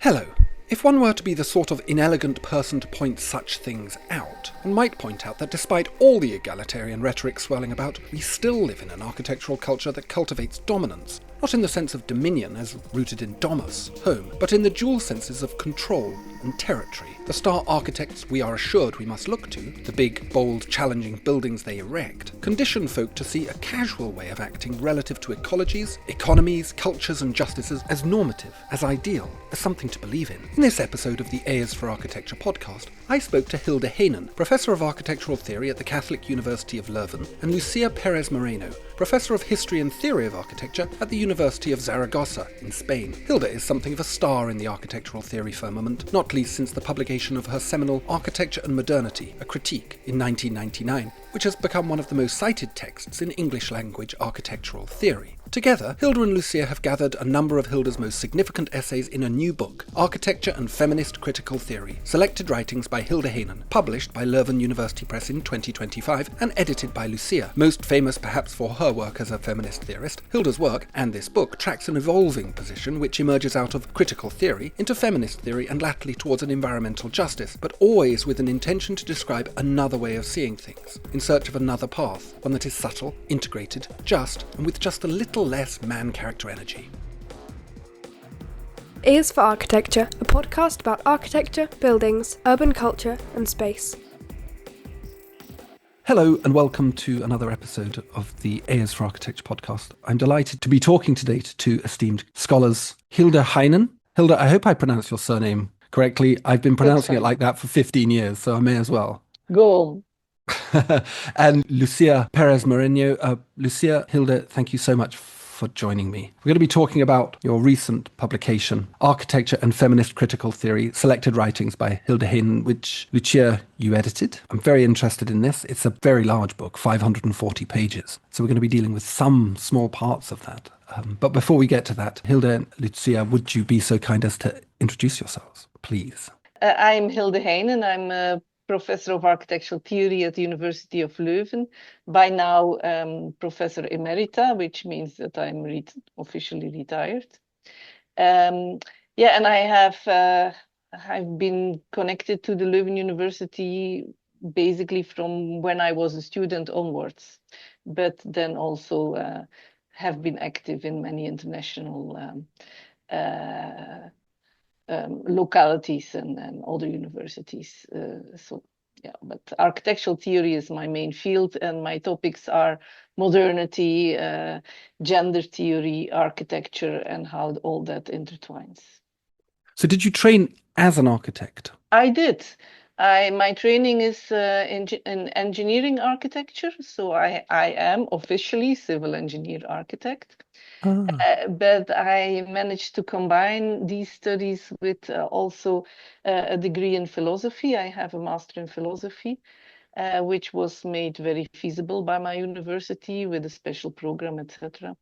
Hello. If one were to be the sort of inelegant person to point such things out, one might point out that despite all the egalitarian rhetoric swirling about, we still live in an architectural culture that cultivates dominance, not in the sense of dominion as rooted in domus, home, but in the dual senses of control and territory. The star architects we are assured we must look to, the big, bold, challenging buildings they erect, condition folk to see a casual way of acting relative to ecologies, economies, cultures and justices as normative, as ideal, as something to believe in. In this episode of the A is for Architecture podcast, I spoke to Hilde Heynen, Professor of Architectural Theory at the Katholieke University of Leuven, and Lucia Pérez-Moreno, Professor of History and Theory of Architecture at the University of Zaragoza in Spain. Hilde is something of a star in the architectural theory firmament, not least since the publication of her seminal Architecture and Modernity, a Critique, in 1999, which has become one of the most cited texts in English-language architectural theory. Together, Hilde and Lucia have gathered a number of Hilde's most significant essays in a new book, Architecture and Feminist Critical Theory, selected writings by Hilde Heynen, published by Leuven University Press in 2025 and edited by Lucia. Most famous perhaps for her work as a feminist theorist, Hilde's work, and this book, tracks an evolving position which emerges out of critical theory into feminist theory and latterly towards an environmental justice, but always with an intention to describe another way of seeing things, in search of another path, one that is subtle, integrated, just, and with just a little less man-character energy. A is for Architecture, a podcast about architecture, buildings, urban culture and space. Hello and welcome to another episode of the A is for Architecture podcast. I'm delighted to be talking today to two esteemed scholars, Hilde Heynen. Hilde, I hope I pronounced your surname correctly. I've been pronouncing it like that for 15 years, so I may as well. Go on. And Lucia Pérez-Moreno. Lucia, Hilde, thank you so much for joining me. We're going to be talking about your recent publication, Architecture and Feminist Critical Theory, Selected Writings by Hilde Heynen, which, Lucia, you edited. I'm very interested in this. It's a very large book, 540 pages. So we're going to be dealing with some small parts of that. But before we get to that, Hilde and Lucia, would you be so kind as to introduce yourselves, please? I'm Hilde Heynen. I'm a Professor of Architectural Theory at the University of Leuven. By now, Professor Emerita, which means that I'm officially retired. And I have I've been connected to the Leuven University basically from when I was a student onwards, but then also have been active in many international localities and other universities. But architectural theory is my main field, and my topics are modernity, gender theory, architecture, and how all that intertwines. So did you train as an architect? I did. My training is in engineering architecture, so I am officially civil engineer architect. But I managed to combine these studies with also a degree in philosophy. I have a master in philosophy, which was made very feasible by my university with a special program, etc.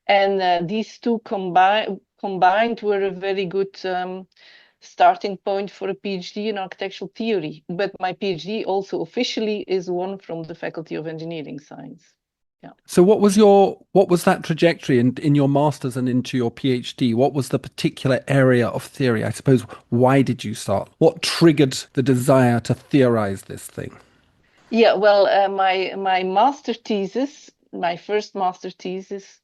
And these two combined were a very good starting point for a PhD in architectural theory. But my PhD also officially is one from the Faculty of Engineering Science. Yeah. So what was that trajectory in your master's and into your PhD? What was the particular area of theory? I suppose, why did you start? What triggered the desire to theorize this thing? Yeah, well, my master thesis, my first master thesis,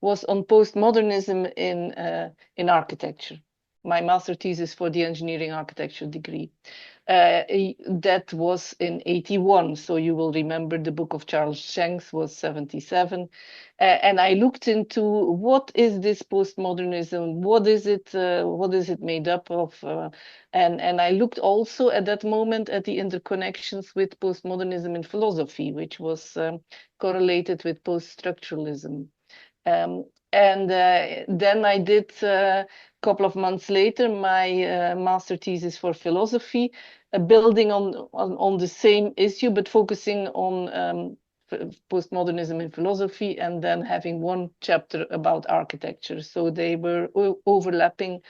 was on postmodernism in architecture. My master thesis for the engineering architecture degree. That was in 81, so you will remember the book of Charles Shanks was 77. And I looked into what is this postmodernism, what is it made up of? And I looked also at that moment at the interconnections with postmodernism in philosophy, which was correlated with post-structuralism. And then I did, a couple of months later, my master thesis for philosophy, building on the same issue, but focusing on postmodernism in philosophy, and then having one chapter about architecture. So they were overlapping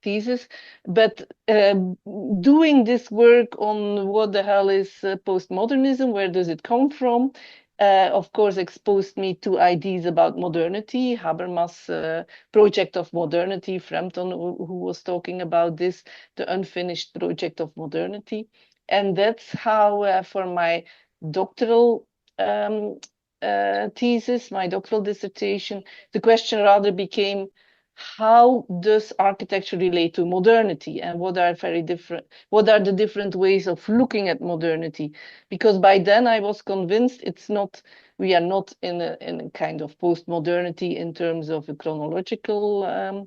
thesis. But doing this work on what the hell is postmodernism, where does it come from, of course, exposed me to ideas about modernity. Habermas' project of modernity, Frampton, who was talking about this, the unfinished project of modernity. And that's how, for my doctoral thesis, my doctoral dissertation, the question rather became, how does architecture relate to modernity, and what are the different ways of looking at modernity? Because by then I was convinced we are not in a kind of post-modernity in terms of a chronological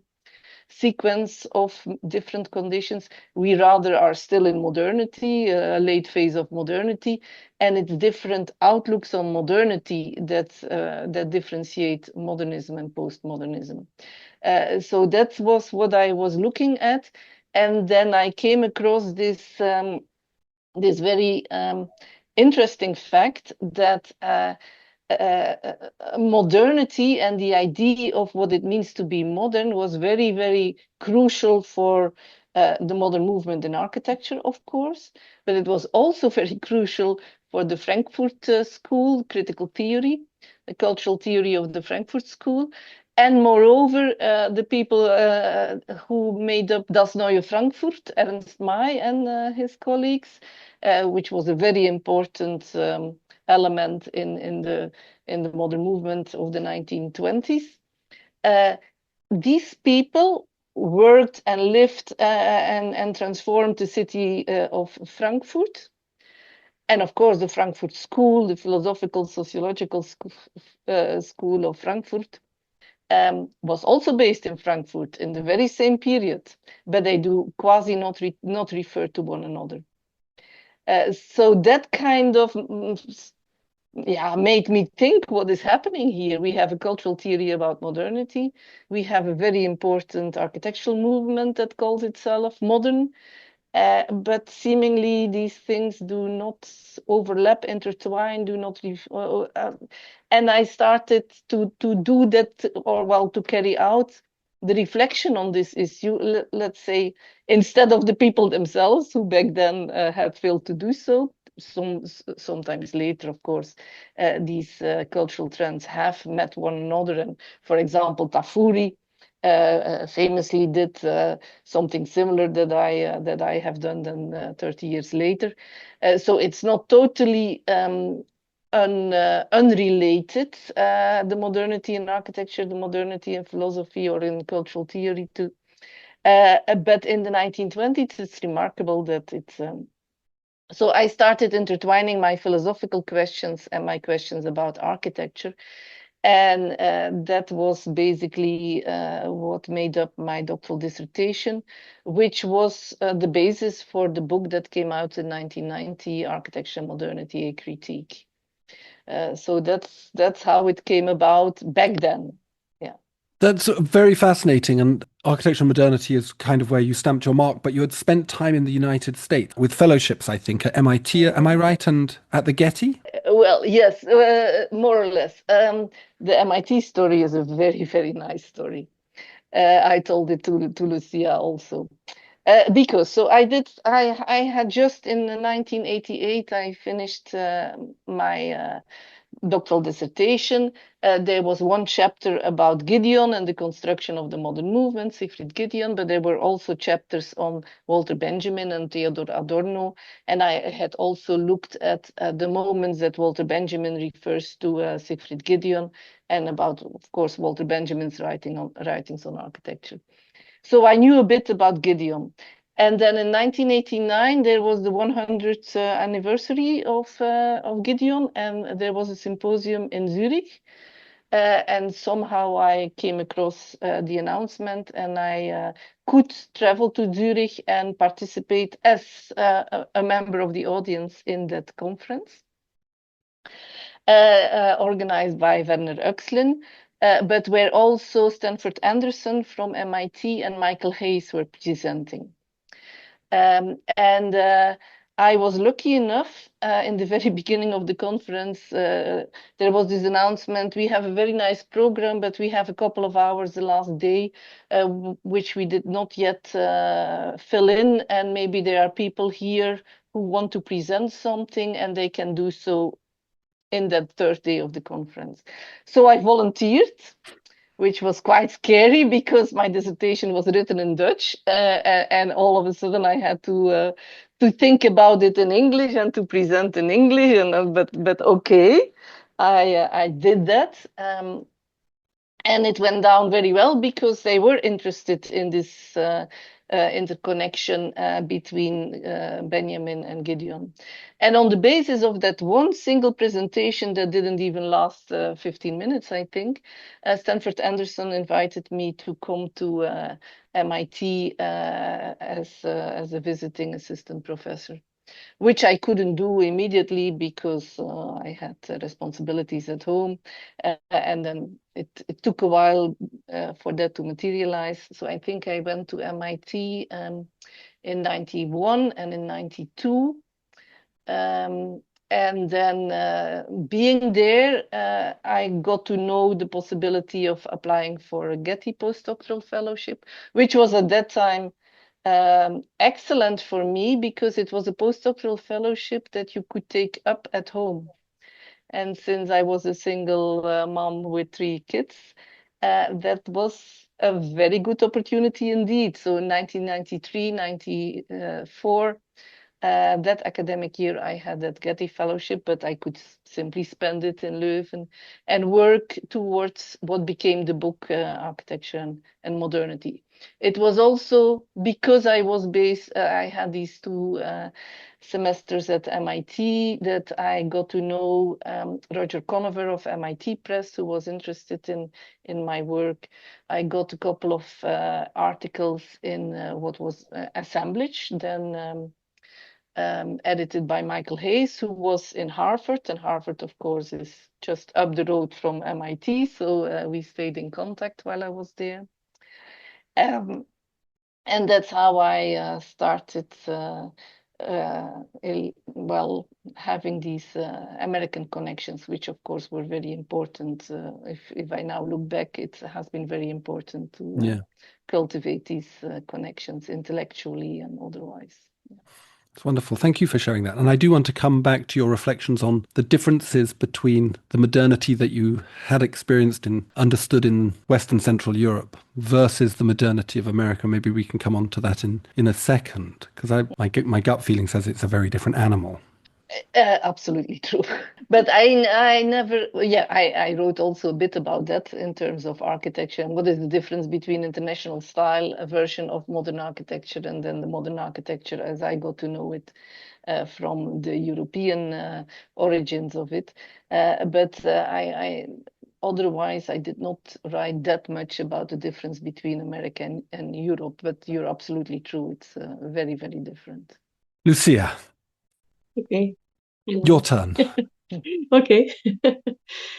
sequence of different conditions. We rather are still in modernity, a late phase of modernity, and it's different outlooks on modernity that differentiate modernism and postmodernism. So that was what I was looking at, and then I came across this very interesting fact that modernity and the idea of what it means to be modern was very, very crucial for the modern movement in architecture, of course, but it was also very crucial for the Frankfurt School, critical theory, the cultural theory of the Frankfurt School. And moreover, the people who made up Das Neue Frankfurt, Ernst May and his colleagues, which was a very important element in the modern movement of the 1920s. These people worked and lived and transformed the city of Frankfurt. And of course, the Frankfurt School, the philosophical sociological school of Frankfurt, was also based in Frankfurt in the very same period, but they do quasi not refer to one another. So that kind of made me think, what is happening here? We have a cultural theory about modernity. We have a very important architectural movement that calls itself modern. But seemingly these things do not overlap, intertwine, do not. And I started to do that, to carry out the reflection on this issue, let's say, instead of the people themselves, who back then had failed to do so. Sometimes later, of course, these cultural trends have met one another. And for example, Tafuri famously did something similar that I have done then 30 years later. So it's not totally unrelated, the modernity in architecture, the modernity in philosophy or in cultural theory too. But in the 1920s, it's remarkable that it's. So I started intertwining my philosophical questions and my questions about architecture. And that was basically what made up my doctoral dissertation, which was the basis for the book that came out in 1990, Architecture and Modernity, a Critique. So that's how it came about back then. Yeah. That's very fascinating. And architecture and modernity is kind of where you stamped your mark, but you had spent time in the United States with fellowships, I think, at MIT. Am I right? And at the Getty? Well, yes, more or less. The MIT story is a very, very nice story. I told it to Lucia also. Because I had just in 1988, I finished my doctoral dissertation. There was one chapter about Gideon and the construction of the modern movement, Siegfried Gideon, but there were also chapters on Walter Benjamin and Theodor Adorno. And I had also looked at the moments that Walter Benjamin refers to Siegfried Gideon, and about, of course, Walter Benjamin's writings on architecture. So I knew a bit about Gideon. And then in 1989, there was the 100th anniversary of Gideon, and there was a symposium in Zurich. And somehow I came across the announcement, and I could travel to Zurich and participate as a member of the audience in that conference, organized by Werner Oechslin. But where also Stanford Anderson from MIT and Michael Hayes were presenting. And I was lucky enough in the very beginning of the conference, there was this announcement: we have a very nice program, but we have a couple of hours the last day, which we did not yet fill in, and maybe there are people here who want to present something, and they can do so in that third day of the conference. So I volunteered, which was quite scary because my dissertation was written in Dutch, and all of a sudden I had to think about it in English and to present in English. And but okay, I did that. And it went down very well because they were interested in this interconnection between Benjamin and Gideon. And on the basis of that one single presentation that didn't even last 15 minutes, I think, Stanford Anderson invited me to come to MIT as a visiting assistant professor, which I couldn't do immediately because I had responsibilities at home. And then it took a while for that to materialize. So I think I went to MIT in 91 and in 92. And then being there, I got to know the possibility of applying for a Getty postdoctoral fellowship, which was at that time excellent for me because it was a postdoctoral fellowship that you could take up at home. And since I was a single mom with 3 kids, that was a very good opportunity indeed. So in 1993, 94, that academic year, I had that Getty Fellowship, but I could simply spend it in Leuven and work towards what became the book Architecture and Modernity. It was also because I was based, I had these 2 semesters at MIT that I got to know Roger Conover of MIT Press, who was interested in my work. I got a couple of articles in what was Assemblage, then edited by Michael Hayes, who was in Harvard, and Harvard, of course, is just up the road from MIT, so we stayed in contact while I was there. And that's how I started, well, having these American connections, which of course were very important. If I now look back, it has been very important to cultivate these connections intellectually and otherwise. It's wonderful. Thank you for sharing that. And I do want to come back to your reflections on the differences between the modernity that you had experienced and understood in Western Central Europe versus the modernity of America. Maybe we can come on to that in a second, because my gut feeling says it's a very different animal. Absolutely true. But I never, I wrote also a bit about that in terms of architecture and what is the difference between international style, a version of modern architecture, and then the modern architecture as I got to know it from the European origins of it. But otherwise, I did not write that much about the difference between America and Europe, but you're absolutely true. It's very, very different. Lucia. Okay. Your turn. Okay.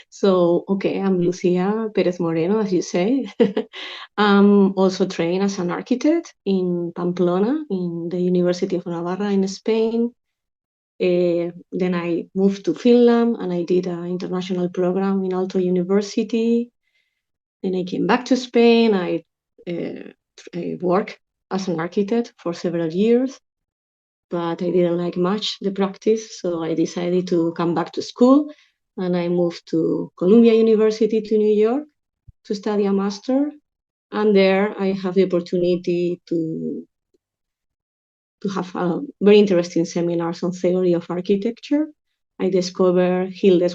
So, I'm Lucia Pérez-Moreno, as you say. I'm also trained as an architect in Pamplona, in the University of Navarra in Spain. Then I moved to Finland and I did an international program in Aalto University. Then I came back to Spain. I worked as an architect for several years, but I didn't like much the practice, so I decided to come back to school, and I moved to Columbia University to New York to study a master, and there I have the opportunity to have very interesting seminars on theory of architecture. I discovered Hilde's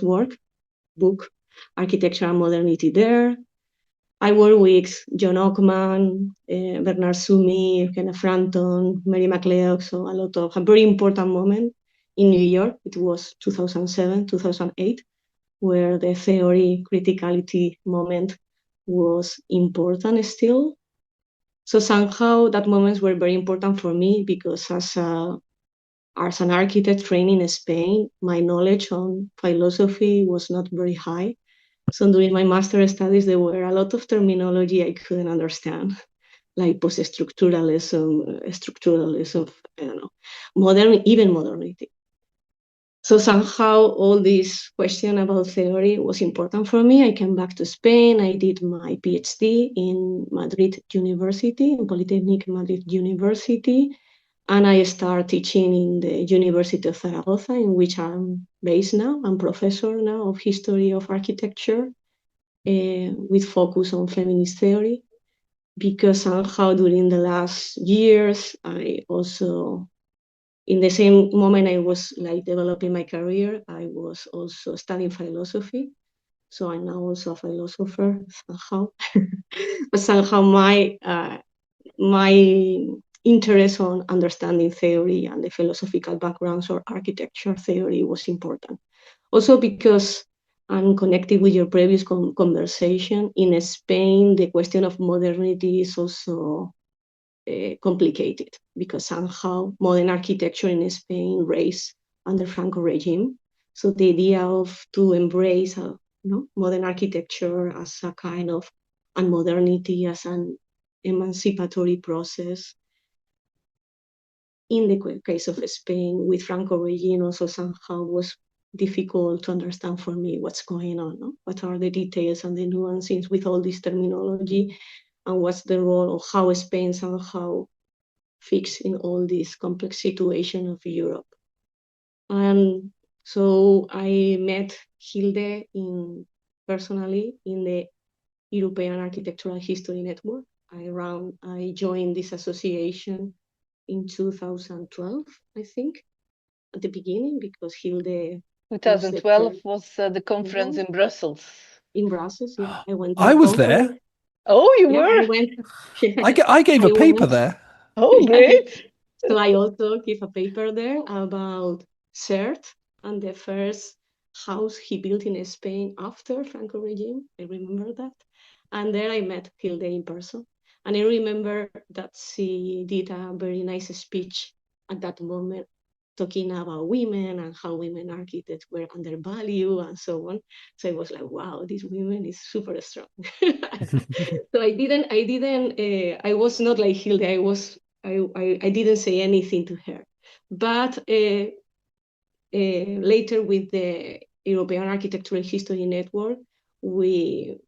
book, Architecture and Modernity there. I work with John Ockman, Bernard Sumi, Kenneth Frampton, Mary MacLeod, so a very important moment in New York. It was 2007, 2008, where the theory criticality moment was important still. So somehow that moments were very important for me because as an architect trained in Spain, my knowledge on philosophy was not very high. So during my master studies, there were a lot of terminology I couldn't understand, like post-structuralism, structuralism, I don't know, even modernity. So somehow all this question about theory was important for me. I came back to Spain. I did my PhD in Madrid University, in Polytechnic Madrid University, and I started teaching in the University of Zaragoza, in which I'm based now. I'm professor now of history of architecture with focus on feminist theory, because somehow during the last years, I also, in the same moment I was like developing my career, I was also studying philosophy. So I'm now also a philosopher somehow. But somehow my interest on understanding theory and the philosophical backgrounds of architecture theory was important. Also because I'm connected with your previous conversation. In Spain, the question of modernity is also complicated, because somehow modern architecture in Spain raised under Franco regime. So the idea of to embrace modern architecture as a kind of, and modernity as an emancipatory process in the case of Spain with Franco regime also somehow was difficult to understand for me what's going on, no? What are the details and the nuances with all this terminology, and what's the role of how Spain somehow fits in all this complex situation of Europe. And so I met Hilde personally in the European Architectural History Network. I joined this association in 2012, I think, at the beginning, because Hilde 2012 was the conference in Brussels. In Brussels, yeah. I went to I the was conference. there. Oh, you Yeah, were? I went. I gave a paper went. there. Oh, great. So I also gave a paper there about CERT and the first house he built in Spain after Franco regime. I remember that. And there I met Hilde in person. And I remember that she did a very nice speech at that moment, talking about women and how women architects were undervalued and so on. So I was like, wow, this woman is super strong. So I was not like Hilde. I didn't say anything to her. But later with the European Architectural History Network, we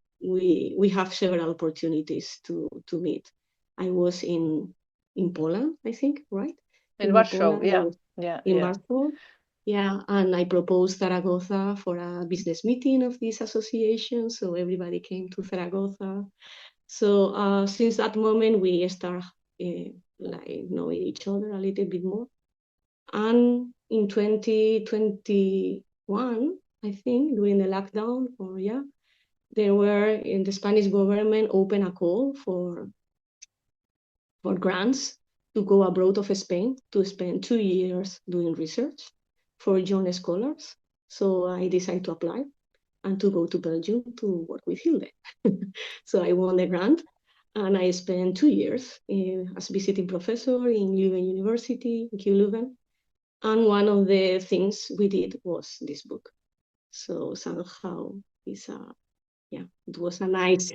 have several opportunities to meet. I was in Poland, I think, right? In Warsaw, Poland, yeah. in Warsaw. Yeah, and I proposed Zaragoza for a business meeting of this association, so everybody came to Zaragoza. So since that moment, we start like knowing each other a little bit more. And in 2021, I think, during the lockdown, there were in the Spanish government open a call for grants to go abroad of Spain to spend 2 years doing research for young scholars. So I decided to apply and to go to Belgium to work with Hilde. So I won the grant, and I spent 2 years as visiting professor in Leuven University, in Leuven. And one of the things we did was this book. So somehow it was a nice,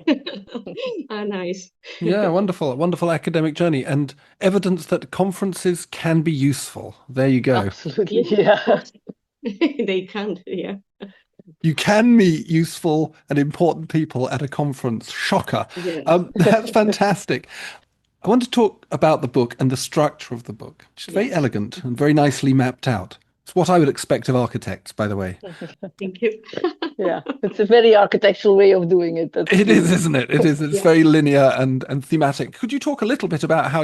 Yeah, wonderful academic journey, and evidence that conferences can be useful. There you go. Absolutely, yeah. Of course. They can't, yeah. You can meet useful and important people at a conference. Shocker. Yes. That's fantastic. I want to talk about the book and the structure of the book, which is very Yes. elegant and very nicely mapped out. It's what I would expect of architects, by the way. Thank you. Yeah, it's a very architectural way of doing it. That's It true. is, isn't it? It is. It's Yeah. very linear and thematic. Could you talk a little bit about how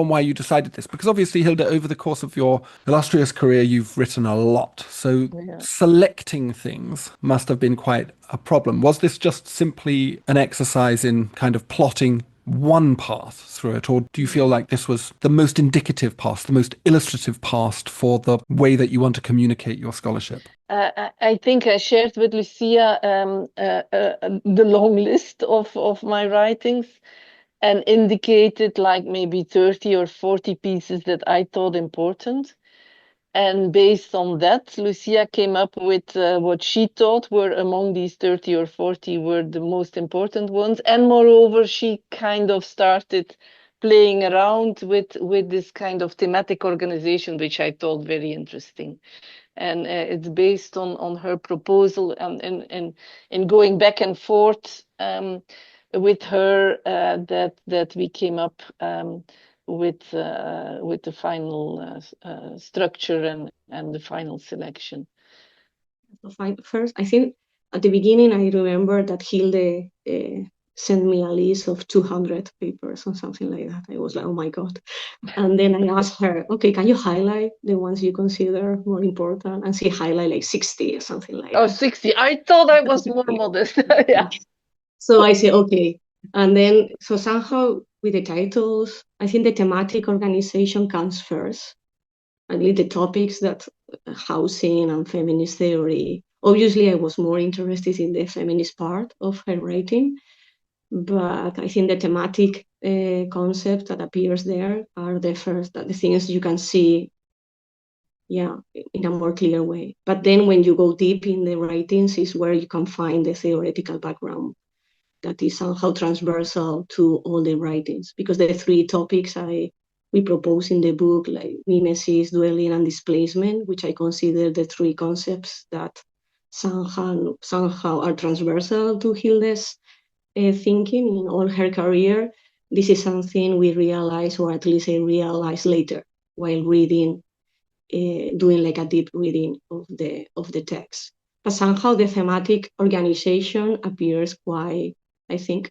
and why you decided this? Because obviously, Hilde, over the course of your illustrious career, you've written a lot. So Yeah. selecting things must have been quite a problem. Was this just simply an exercise in kind of plotting one path through it, or do you feel like this was the most indicative path, the most illustrative path for the way that you want to communicate your scholarship? I think I shared with Lucia the long list of my writings, and indicated like maybe 30 or 40 pieces that I thought important. And based on that, Lucia came up with what she thought were among these 30 or 40 were the most important ones. And moreover, she kind of started playing around with this kind of thematic organization, which I thought very interesting. And it's based on her proposal and in going back and forth with her that we came up with the final structure and the final selection. First, I think at the beginning, I remember that Hilde sent me a list of 200 papers or something like that. I was like, oh my God. And then I asked her, okay, can you highlight the ones you consider more important? And she highlighted like 60 or something like Oh, that. 60. I thought I was more modest. Yeah. So I said, okay. And then, so somehow with the titles, I think the thematic organization comes first. I mean, the topics that housing and feminist theory. Obviously, I was more interested in the feminist part of her writing, but I think the thematic concept that appears there are the first, the things you can see, yeah, in a more clear way. But then when you go deep in the writings is where you can find the theoretical background that is somehow transversal to all the writings, because the three topics we propose in the book, like mimesis, dwelling, and displacement, which I consider the three concepts that somehow are transversal to Hilde's thinking in all her career. This is something we realize, or at least I realized later while reading, doing like a deep reading of the text. But somehow the thematic organization appears quite, I think,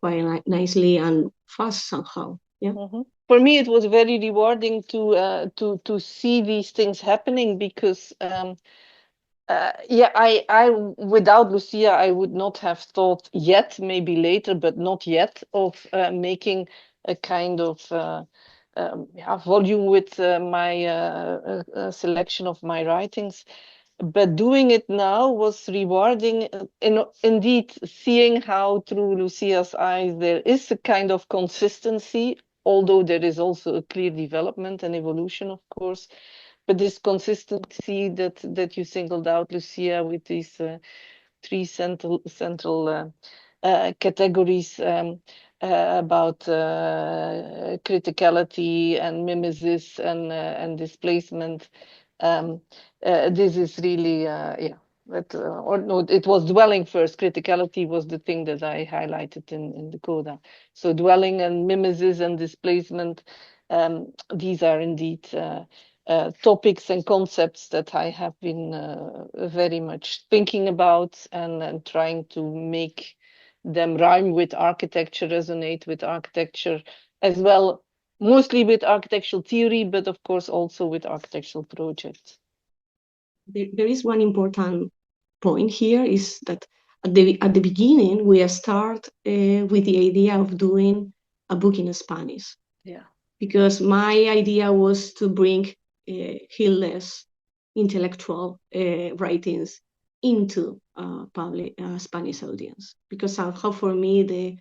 quite nicely and fast somehow. Yeah. Mm-hmm. For me, it was very rewarding to see these things happening because I without Lucia, I would not have thought yet, maybe later, but not yet, of making a kind of volume with my selection of my writings. But doing it now was rewarding. Indeed, seeing how through Lucia's eyes there is a kind of consistency, although there is also a clear development and evolution, of course. But this consistency that you singled out, Lucia, with these three central categories about criticality and mimesis and displacement. This is really or no, it was dwelling first. Criticality was the thing that I highlighted in the coda. So dwelling and mimesis and displacement, these are indeed topics and concepts that I have been very much thinking about and trying to make them rhyme with architecture, resonate with architecture as well, mostly with architectural theory, but of course also with architectural projects. There is one important point here is that at the beginning we start with the idea of doing a book in Spanish. Yeah. Because my idea was to bring Hilde's intellectual writings into public Spanish audience. Because somehow for me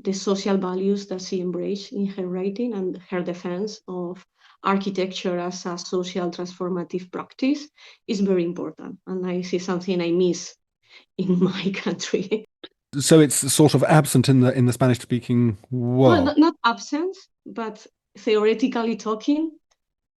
the social values that she embraced in her writing and her defense of architecture as a social transformative practice is very important. And I see something I miss in my country. So it's sort of absent in the Spanish speaking world. Well, not absent, but theoretically talking,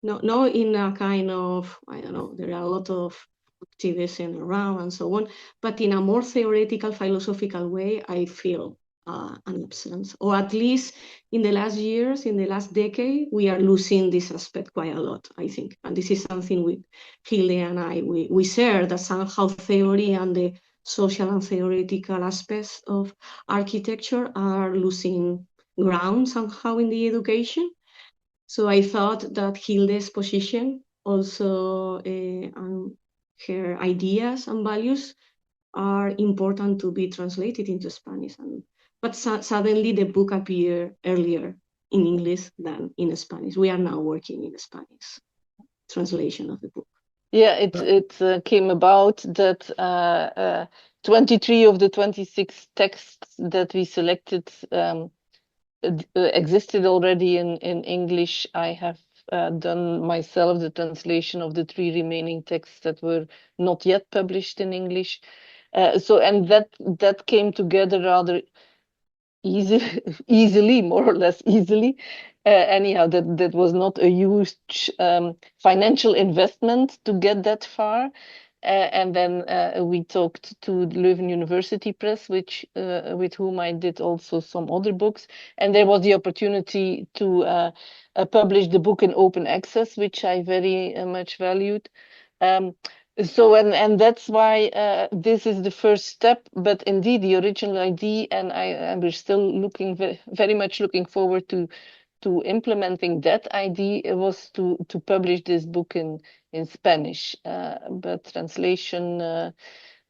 no in a kind of, I don't know, there are a lot of activism around and so on, but in a more theoretical, philosophical way, I feel an absence, or at least in the last years, in the last decade, we are losing this aspect quite a lot, I think. And this is something with Hilde and I, we share that somehow theory and the social and theoretical aspects of architecture are losing ground somehow in the education. So I thought that Hilde's position also and her ideas and values are important to be translated into Spanish. But suddenly the book appeared earlier in English than in Spanish. We are now working in Spanish translation of the book. Yeah, it came about that 23 of the 26 texts that we selected existed already in English. I have done myself the translation of the 3 remaining texts that were not yet published in English. And that came together rather easily, more or less easily. Anyhow, that was not a huge financial investment to get that far. And then we talked to the Leuven University Press, with whom I did also some other books. And there was the opportunity to publish the book in open access, which I very much valued. So and that's why this is the first step. But indeed, the original idea, and we're still very much looking forward to implementing that idea. It was to publish this book in Spanish, but translation,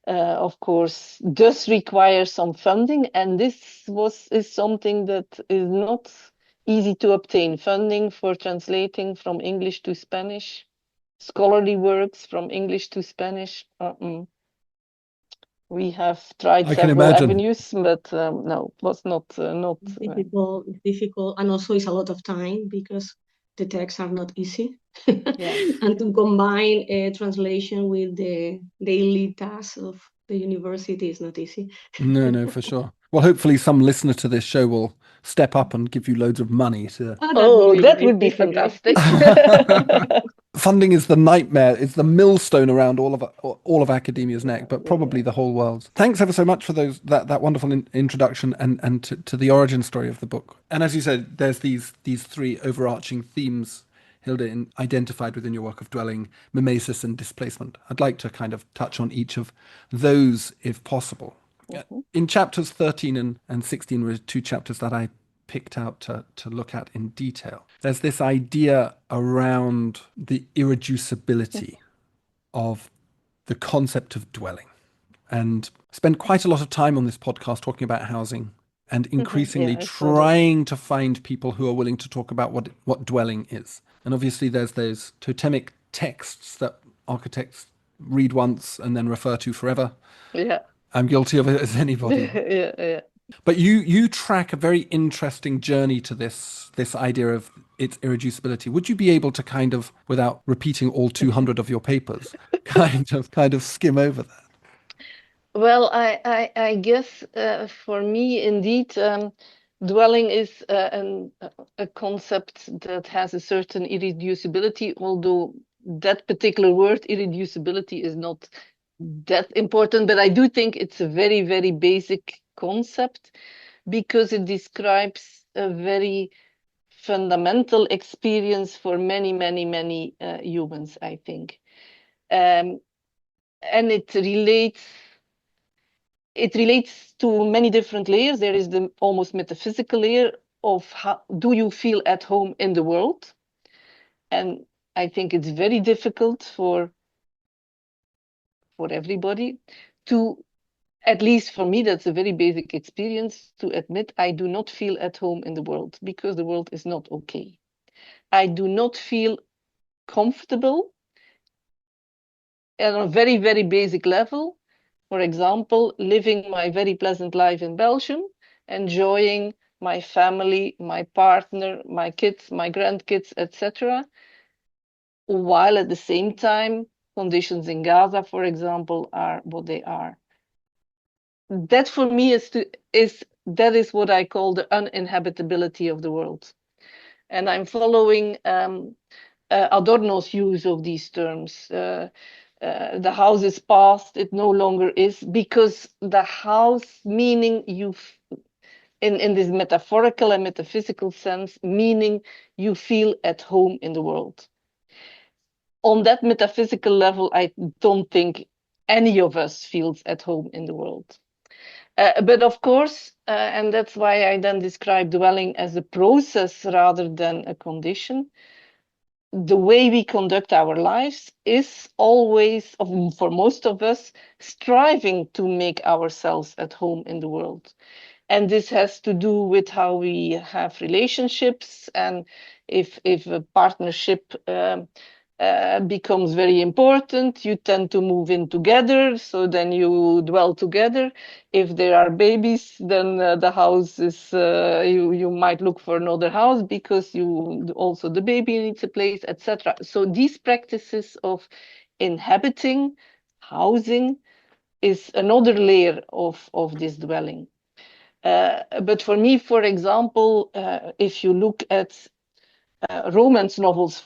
of course, does require some funding, and this is something that is not easy to obtain. Funding for translating from English to Spanish, scholarly works from English to Spanish. We have tried I can several imagine. avenues, but no, was not difficult. It's difficult, and also it's a lot of time because the texts are not easy. Yes. And to combine a translation with the daily tasks of the university is not easy. No, for sure. Well, hopefully some listener to this show will step up and give you loads of money to... That would be fantastic. Funding is the nightmare. It's the millstone around all of academia's neck, but probably the whole world's. Thanks ever so much for that wonderful introduction and to the origin story of the book. And as you said, there's these three overarching themes, Hilde, identified within your work of dwelling, mimesis, and displacement. I'd like to kind of touch on each of those if possible. In chapters 13 and 16 were two chapters that I picked out to look at in detail. There's this idea around the irreducibility of the concept of dwelling. And spend quite a lot of time on this podcast talking about housing and increasingly trying to find people who are willing to talk about what dwelling is. And obviously there's those totemic texts that architects read once and then refer to forever. Yeah. I'm guilty of it as anybody. Yeah. But you track a very interesting journey to this idea of its irreducibility. Would you be able to kind of, without repeating all 200 of your papers, kind of skim over that? Well, I guess for me, indeed, dwelling is a concept that has a certain irreducibility, although that particular word, irreducibility, is not that important. But I do think it's a very, very basic concept because it describes a very fundamental experience for many, many, many humans, I think. And it relates to many different layers. There is the almost metaphysical layer of how do you feel at home in the world? And I think it's very difficult for everybody to, at least for me, that's a very basic experience, to admit I do not feel at home in the world because the world is not okay. I do not feel comfortable on a very, very basic level. For example, living my very pleasant life in Belgium, enjoying my family, my partner, my kids, my grandkids, etc. While at the same time, conditions in Gaza, for example, are what they are. That for me that is what I call the uninhabitability of the world. And I'm following Adorno's use of these terms. The house is past, it no longer is, because the house, meaning in this metaphorical and metaphysical sense, meaning you feel at home in the world. On that metaphysical level, I don't think any of us feels at home in the world. But of course, and that's why I then describe dwelling as a process rather than a condition, the way we conduct our lives is always, for most of us, striving to make ourselves at home in the world. And this has to do with how we have relationships, and if a partnership becomes very important, you tend to move in together, so then you dwell together. If there are babies, then the house is, you might look for another house because also the baby needs a place, etc. So these practices of inhabiting, housing, is another layer of this dwelling. But for me, for example, if you look at romance novels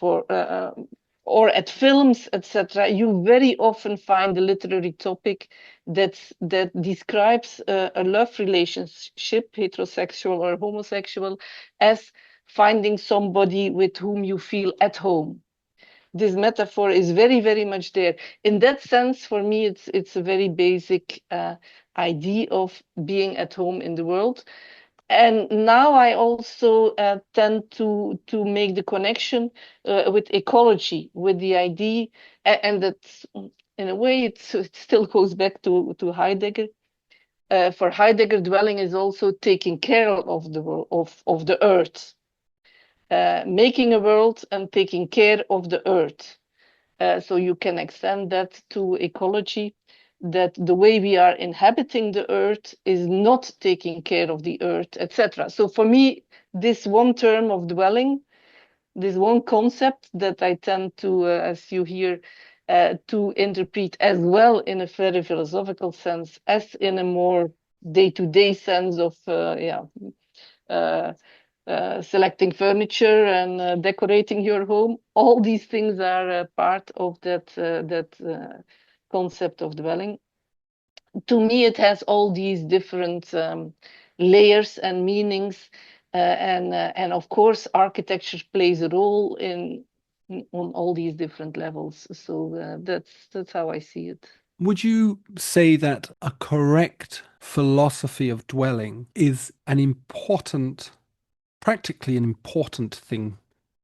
or at films, etc., you very often find a literary topic that describes a love relationship, heterosexual or homosexual, as finding somebody with whom you feel at home. this metaphor is very, very much there. In that sense, for me, it's a very basic idea of being at home in the world. And now I also tend to make the connection with ecology, with the idea, and that in a way it still goes back to Heidegger. For Heidegger, dwelling is also taking care of the world, of the earth, making a world and taking care of the earth. So you can extend that to ecology, that the way we are inhabiting the earth is not taking care of the earth, etc. So for me, this one term of dwelling, this one concept that I tend to, as you hear, to interpret as well in a very philosophical sense as in a more day-to-day sense of, selecting furniture and decorating your home. All these things are part of that concept of dwelling. To me, it has all these different layers and meanings, and of course, architecture plays a role on all these different levels. So that's how I see it. Would you say that a correct philosophy of dwelling is practically an important thing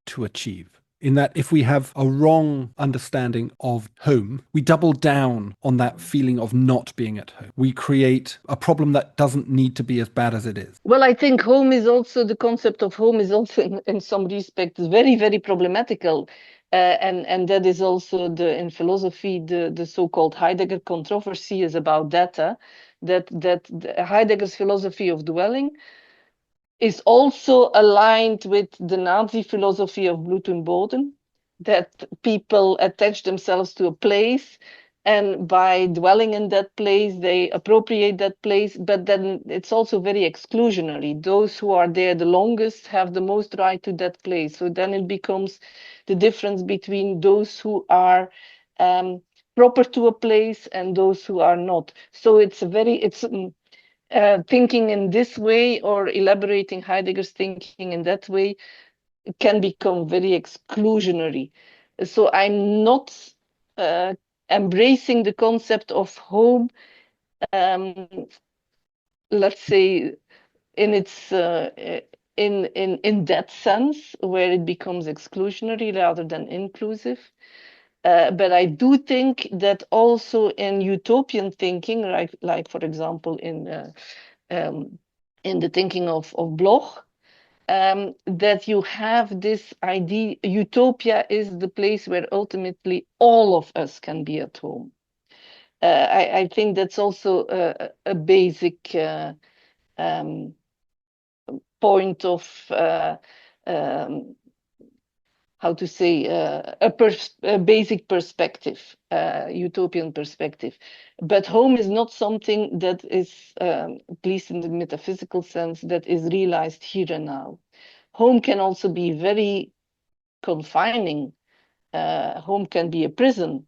to achieve? In that if we have a wrong understanding of home, we double down on that feeling of not being at home. We create a problem that doesn't need to be as bad as it is. Well, I think the concept of home is also in some respects very, very problematical. And that is also in philosophy, the so-called Heidegger controversy is about that Heidegger's philosophy of dwelling is also aligned with the Nazi philosophy of Blut und Boden, that people attach themselves to a place, and by dwelling in that place, they appropriate that place, but then it's also very exclusionary. Those who are there the longest have the most right to that place. So then it becomes the difference between those who are proper to a place and those who are not. So it's thinking in this way or elaborating Heidegger's thinking in that way can become very exclusionary. So I'm not embracing the concept of home, let's say, in its in that sense where it becomes exclusionary rather than inclusive. But I do think that also in utopian thinking, like for example in the thinking of Bloch, that you have this idea, utopia is the place where ultimately all of us can be at home. I think that's also a basic point of how to say, a basic perspective, utopian perspective. But home is not something that is, at least in the metaphysical sense, that is realized here and now. Home can also be very confining. Home can be a prison.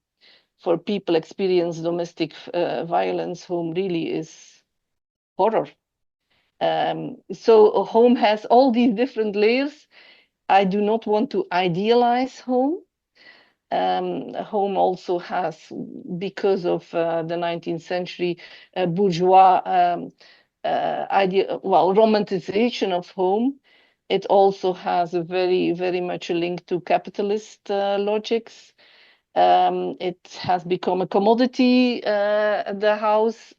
For people experience domestic violence, home really is horror. So a home has all these different layers. I do not want to idealize home. Home also has, because of the 19th century bourgeois romanticization of home, it also has a very, very much a link to capitalist logics. It has become a commodity, the house.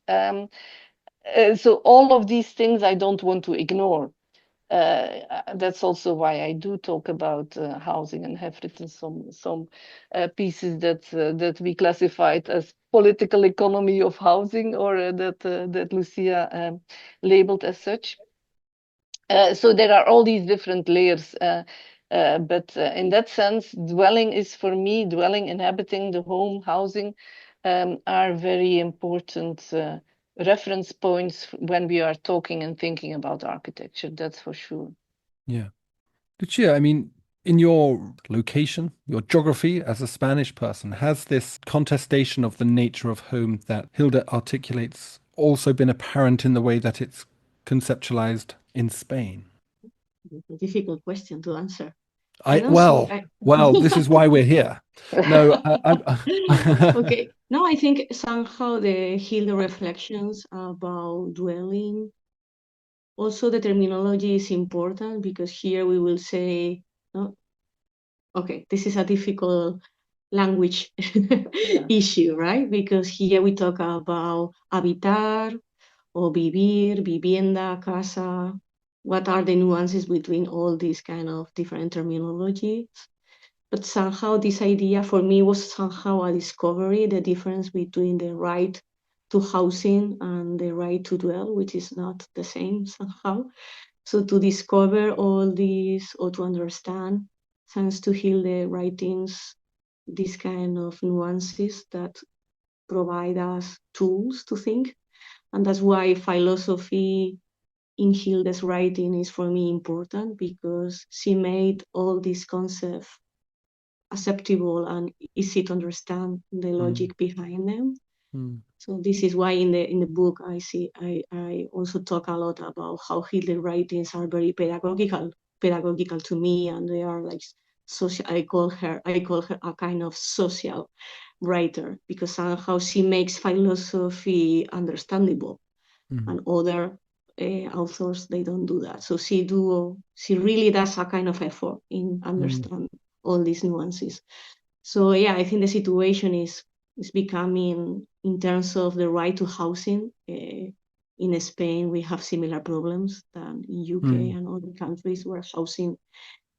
So all of these things I don't want to ignore. That's also why I do talk about housing and have written some pieces that we classified as political economy of housing, or that Lucia labeled as such. So there are all these different layers, but in that sense, dwelling is for me, inhabiting the home, housing, are very important reference points when we are talking and thinking about architecture, that's for sure. Yeah. Lucia, I mean, in your location, your geography as a Spanish person, has this contestation of the nature of home that Hilde articulates also been apparent in the way that it's conceptualized in Spain? A difficult question to answer. Well, this is why we're here. No, Okay. No, I think somehow the Hilde reflections about dwelling, also the terminology is important because here we will say, no, okay, this is a difficult language issue, right? Because here we talk about habitar or vivir, vivienda, casa. What are the nuances between all these kind of different terminologies? But somehow this idea for me was somehow a discovery, the difference between the right to housing and the right to dwell, which is not the same somehow. So to discover all these or to understand, thanks to Hilde writings, these kind of nuances that provide us tools to think. And that's why philosophy in Hilde's writing is for me important, because she made all these concepts acceptable and easy to understand the logic behind them. So this is why in the book I also talk a lot about how Hilde writings are very pedagogical to me, and they are like social. I call her a kind of social writer, because somehow she makes philosophy understandable, and other authors, they don't do that. So she really does a kind of effort in understand all these nuances. So yeah, I think the situation is becoming, in terms of the right to housing, in Spain we have similar problems than in UK and other countries, where housing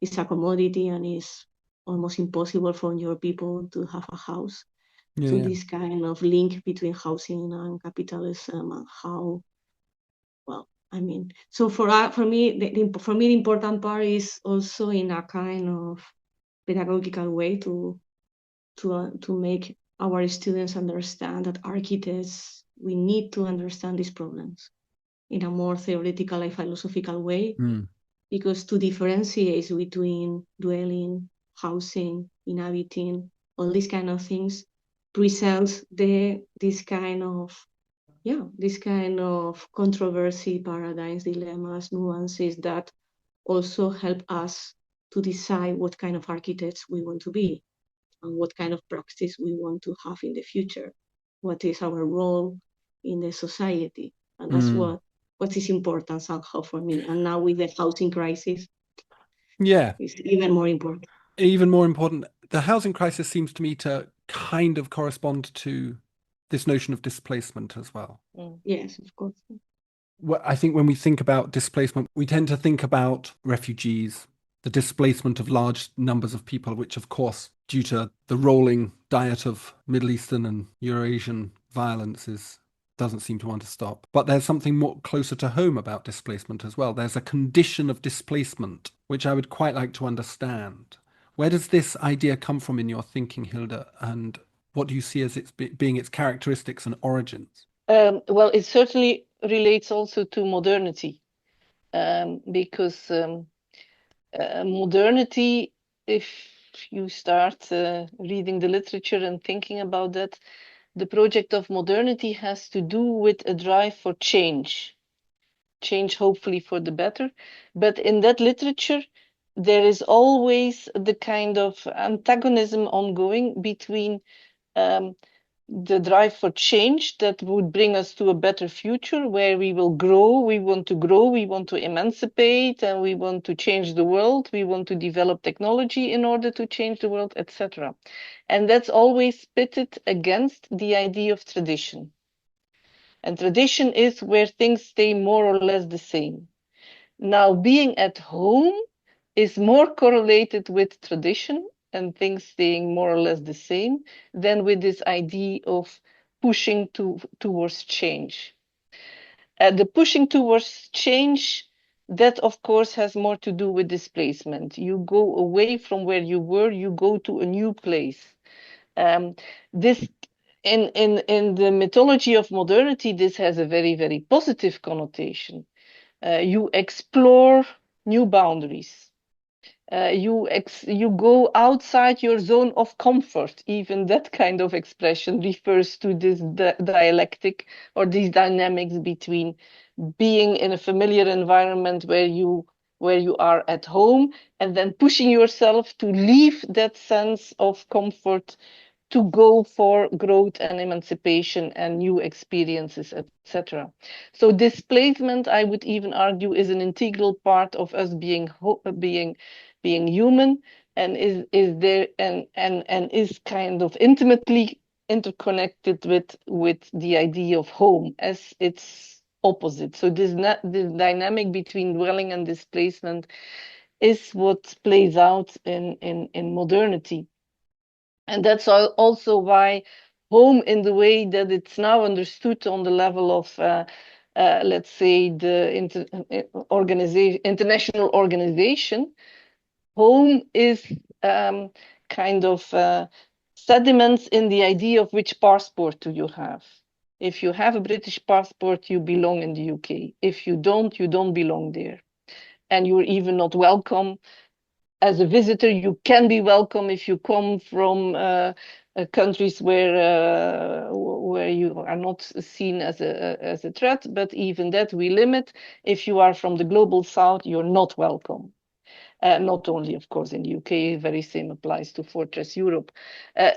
is a commodity and is almost impossible for your people to have a house. So this kind of link between housing and capitalism, and how, well, I mean, so for me, the important part is also in a kind of pedagogical way to make our students understand that architects, we need to understand these problems in a more theoretical and philosophical way, because to differentiate between dwelling, housing, inhabiting, all these kind of things presents this kind of controversy, paradigms, dilemmas, nuances that also help us to decide what kind of architects we want to be and what kind of practice we want to have in the future. What is our role in the society? And that's what is important somehow for me. And now with the housing crisis, it's even more important. Even more important. The housing crisis seems to me to kind of correspond to this notion of displacement as well. Yes, of course. Well, I think when we think about displacement, we tend to think about refugees, the displacement of large numbers of people, which of course, due to the rolling diet of Middle Eastern and Eurasian violence, doesn't seem to want to stop. But there's something more closer to home about displacement as well. There's a condition of displacement, which I would quite like to understand. Where does this idea come from in your thinking, Hilde? And what do you see as being its characteristics and origins? Well, it certainly relates also to modernity, because modernity, if you start reading the literature and thinking about that, the project of modernity has to do with a drive for change hopefully for the better. But in that literature, there is always the kind of antagonism ongoing between the drive for change that would bring us to a better future where we will grow, we want to emancipate, and we want to change the world, we want to develop technology in order to change the world, etc. And that's always pitted against the idea of tradition. And tradition is where things stay more or less the same. Now, being at home is more correlated with tradition and things staying more or less the same than with this idea of pushing towards change. The pushing towards change, that of course has more to do with displacement. You go away from where you were, you go to a new place. This in the mythology of modernity, this has a very, very positive connotation. You explore new boundaries. You go outside your zone of comfort. Even that kind of expression refers to this dialectic or these dynamics between being in a familiar environment where you where you are at home, and then pushing yourself to leave that sense of comfort to go for growth and emancipation and new experiences, etc. So displacement, I would even argue, is an integral part of us being human, and is there and is kind of intimately interconnected with the idea of home as its opposite. So this dynamic between dwelling and displacement is what plays out in modernity. And that's also why home, in the way that it's now understood on the level of, let's say, the international organization, home is kind of sediments in the idea of which passport do you have. If you have a British passport, you belong in the UK. If you don't belong there. And you're even not welcome as a visitor. You can be welcome if you come from countries where you are not seen as a threat, but even that we limit. If you are from the global south, you're not welcome. Not only, of course, in the UK, very same applies to Fortress Europe.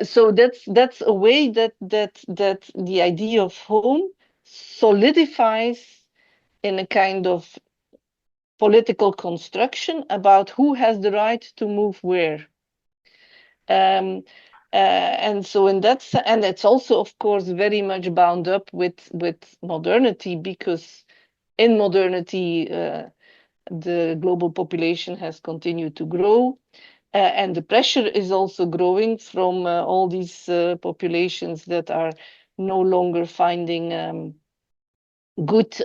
So that's a way that the idea of home solidifies in a kind of political construction about who has the right to move where. And so in that and it's also, of course, very much bound up with modernity, because in modernity, the global population has continued to grow. And the pressure is also growing from all these populations that are no longer finding good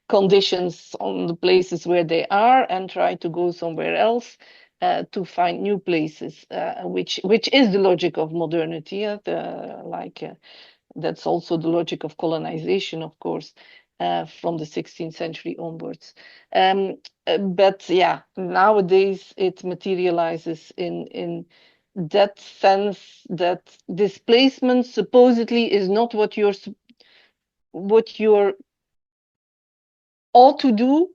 conditions on the places where they are, and try to go somewhere else to find new places, which is the logic of modernity. That's also the logic of colonization, of course, from the 16th century onwards. But yeah, nowadays it materializes in that sense that displacement supposedly is not what you're ought to do,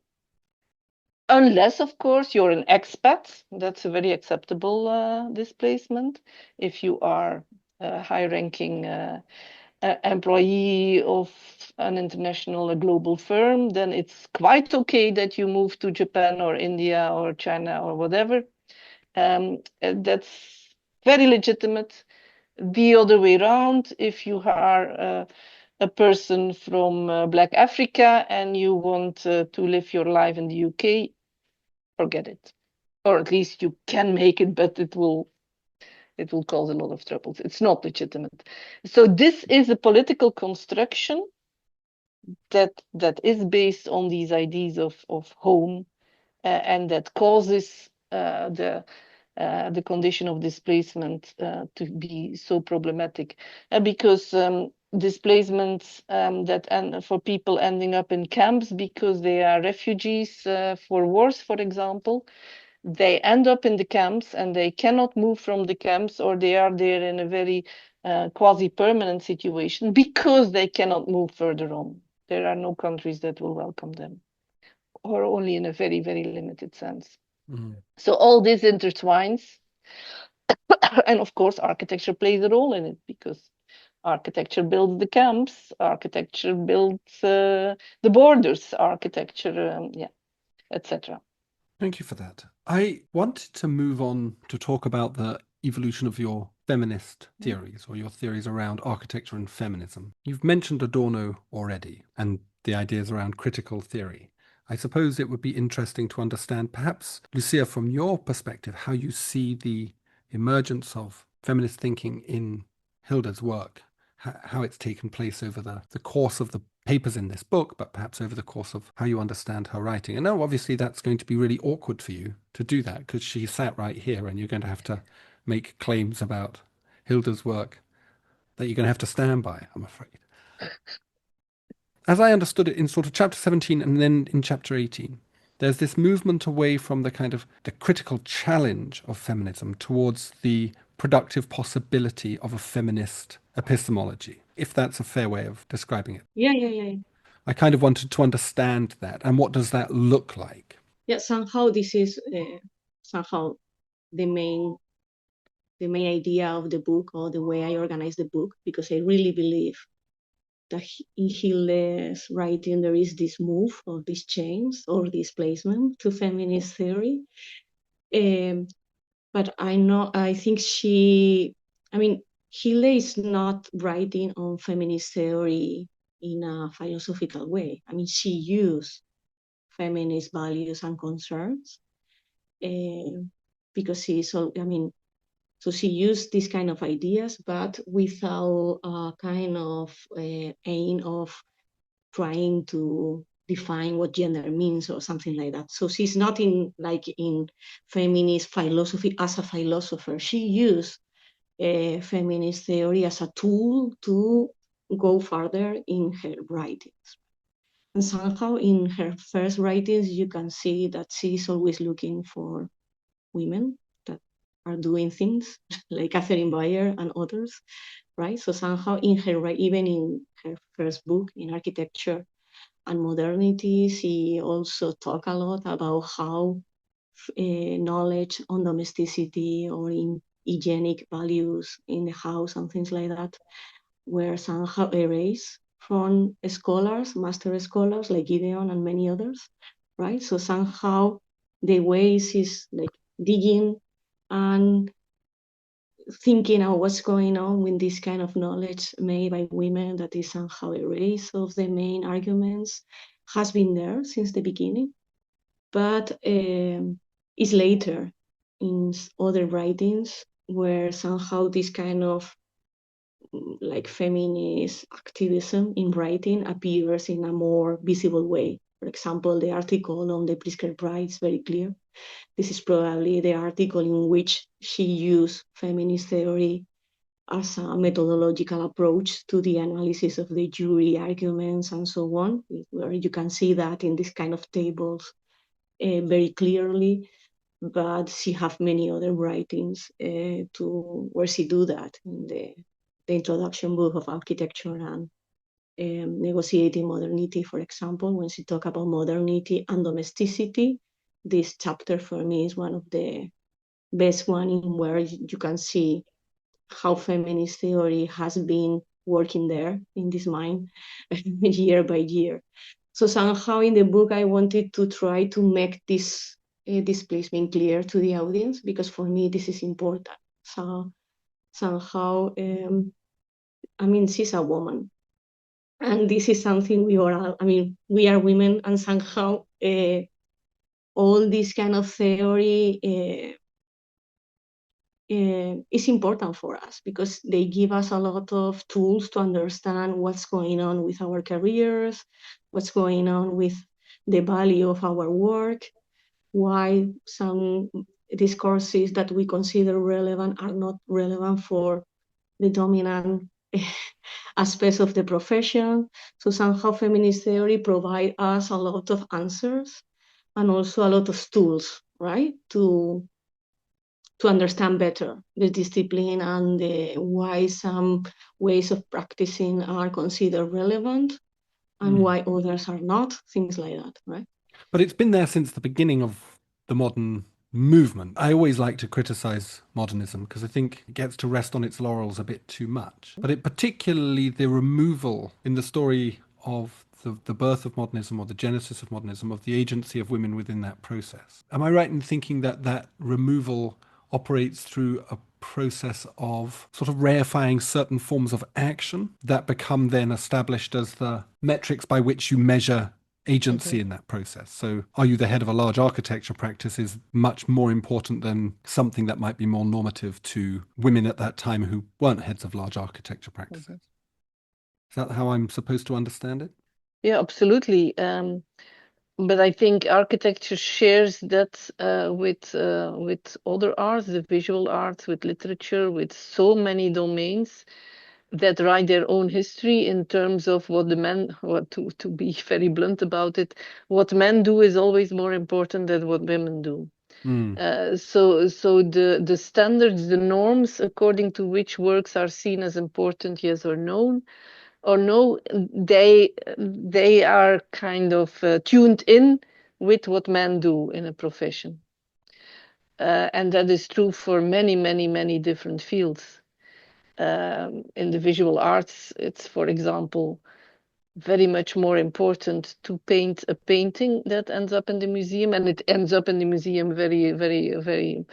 unless, of course, you're an expat. That's a very acceptable displacement. If you are a high-ranking employee of an international, a global firm, then it's quite okay that you move to Japan or India or China or whatever. That's very legitimate. The other way around, if you are a person from Black Africa and you want to live your life in the UK, forget it. Or at least you can make it, but it will cause a lot of troubles. It's not legitimate. So this is a political construction that is based on these ideas of home, and that causes the condition of displacement to be so problematic, because displacements for people ending up in camps because they are refugees for wars, for example, they end up in the camps and they cannot move from the camps, or they are there in a very quasi-permanent situation because they cannot move further on. There are no countries that will welcome them, or only in a very, very limited sense. Mm. So all this intertwines. And of course, architecture plays a role in it, because architecture builds the camps, architecture builds the borders, architecture, etc. Thank you for that. I wanted to move on to talk about the evolution of your feminist theories, or your theories around architecture and feminism. You've mentioned Adorno already, and the ideas around critical theory. I suppose it would be interesting to understand, perhaps, Lucia, from your perspective, how you see the emergence of feminist thinking in Hilde's work, how it's taken place over the course of the papers in this book, but perhaps over the course of how you understand her writing. And now, obviously, that's going to be really awkward for you to do that, because she sat right here and you're going to have to make claims about Hilde's work that you're going to have to stand by, I'm afraid. As I understood it in sort of chapter 17 and then in chapter 18, there's this movement away from the kind of the critical challenge of feminism towards the productive possibility of a feminist epistemology, if that's a fair way of describing it. Yeah. I kind of wanted to understand that, and what does that look like? Yeah, somehow this is somehow the main idea of the book, or the way I organize the book, because I really believe that in Hilde's writing there is this move, or this change, or displacement to feminist theory. But I think Hilde is not writing on feminist theory in a philosophical way. I mean, she used feminist values and concerns because so she used these kind of ideas, but without a kind of aim of trying to define what gender means or something like that. So she's not in feminist philosophy as a philosopher. She used feminist theory as a tool to go further in her writings. And somehow in her first writings, you can see that she's always looking for women that are doing things like Catherine Bayer and others, right? So somehow even in her first book, in Architecture and Modernity, she also talked a lot about how knowledge on domesticity or in hygienic values in the house and things like that were somehow erased from scholars, master scholars like Gideon and many others, right? So somehow the ways is like digging and thinking of what's going on with this kind of knowledge made by women that is somehow erased of the main arguments has been there since the beginning, but is later in other writings where somehow this kind of like feminist activism in writing appears in a more visible way. For example, the article on the prescribed right is very clear. This is probably the article in which she used feminist theory as a methodological approach to the analysis of the jury arguments and so on, where you can see that in this kind of tables very clearly. But she have many other writings where she do that in the introduction book of Architecture and Negotiating Modernity, for example, when she talk about modernity and domesticity. This chapter for me is one of the best one in where you can see how feminist theory has been working there in this mind year by year. So somehow in the book, I wanted to try to make this displacement clear to the audience, because for me, this is important. So somehow, she's a woman. And this is something we are women, and somehow all this kind of theory is important for us because they give us a lot of tools to understand what's going on with our careers, what's going on with the value of our work, why some discourses that we consider relevant are not relevant for the dominant aspects of the profession. So somehow feminist theory provide us a lot of answers and also a lot of tools, right, to understand better the discipline and why some ways of practicing are considered relevant and why others are not, things like that, right? But it's been there since the beginning of the modern movement. I always like to criticize modernism because I think it gets to rest on its laurels a bit too much. But particularly the removal in the story of the birth of modernism or the genesis of modernism, of the agency of women within that process. Am I right in thinking that that removal operates through a process of sort of reifying certain forms of action that become then established as the metrics by which you measure agency in that process? So are you the head of a large architecture practice is much more important than something that might be more normative to women at that time who weren't heads of large architecture practices. Is that how I'm supposed to understand it? Yeah, absolutely. But I think architecture shares that with other arts, the visual arts, with literature, with so many domains that write their own history in terms of what the men, to be very blunt about it, what men do is always more important than what women do. So the standards, the norms according to which works are seen as important, yes or no, they are kind of tuned in with what men do in a profession. And that is true for many, many, many different fields. In the visual arts, it's, for example, very much more important to paint a painting that ends up in the museum, and it ends up in the museum very, very, very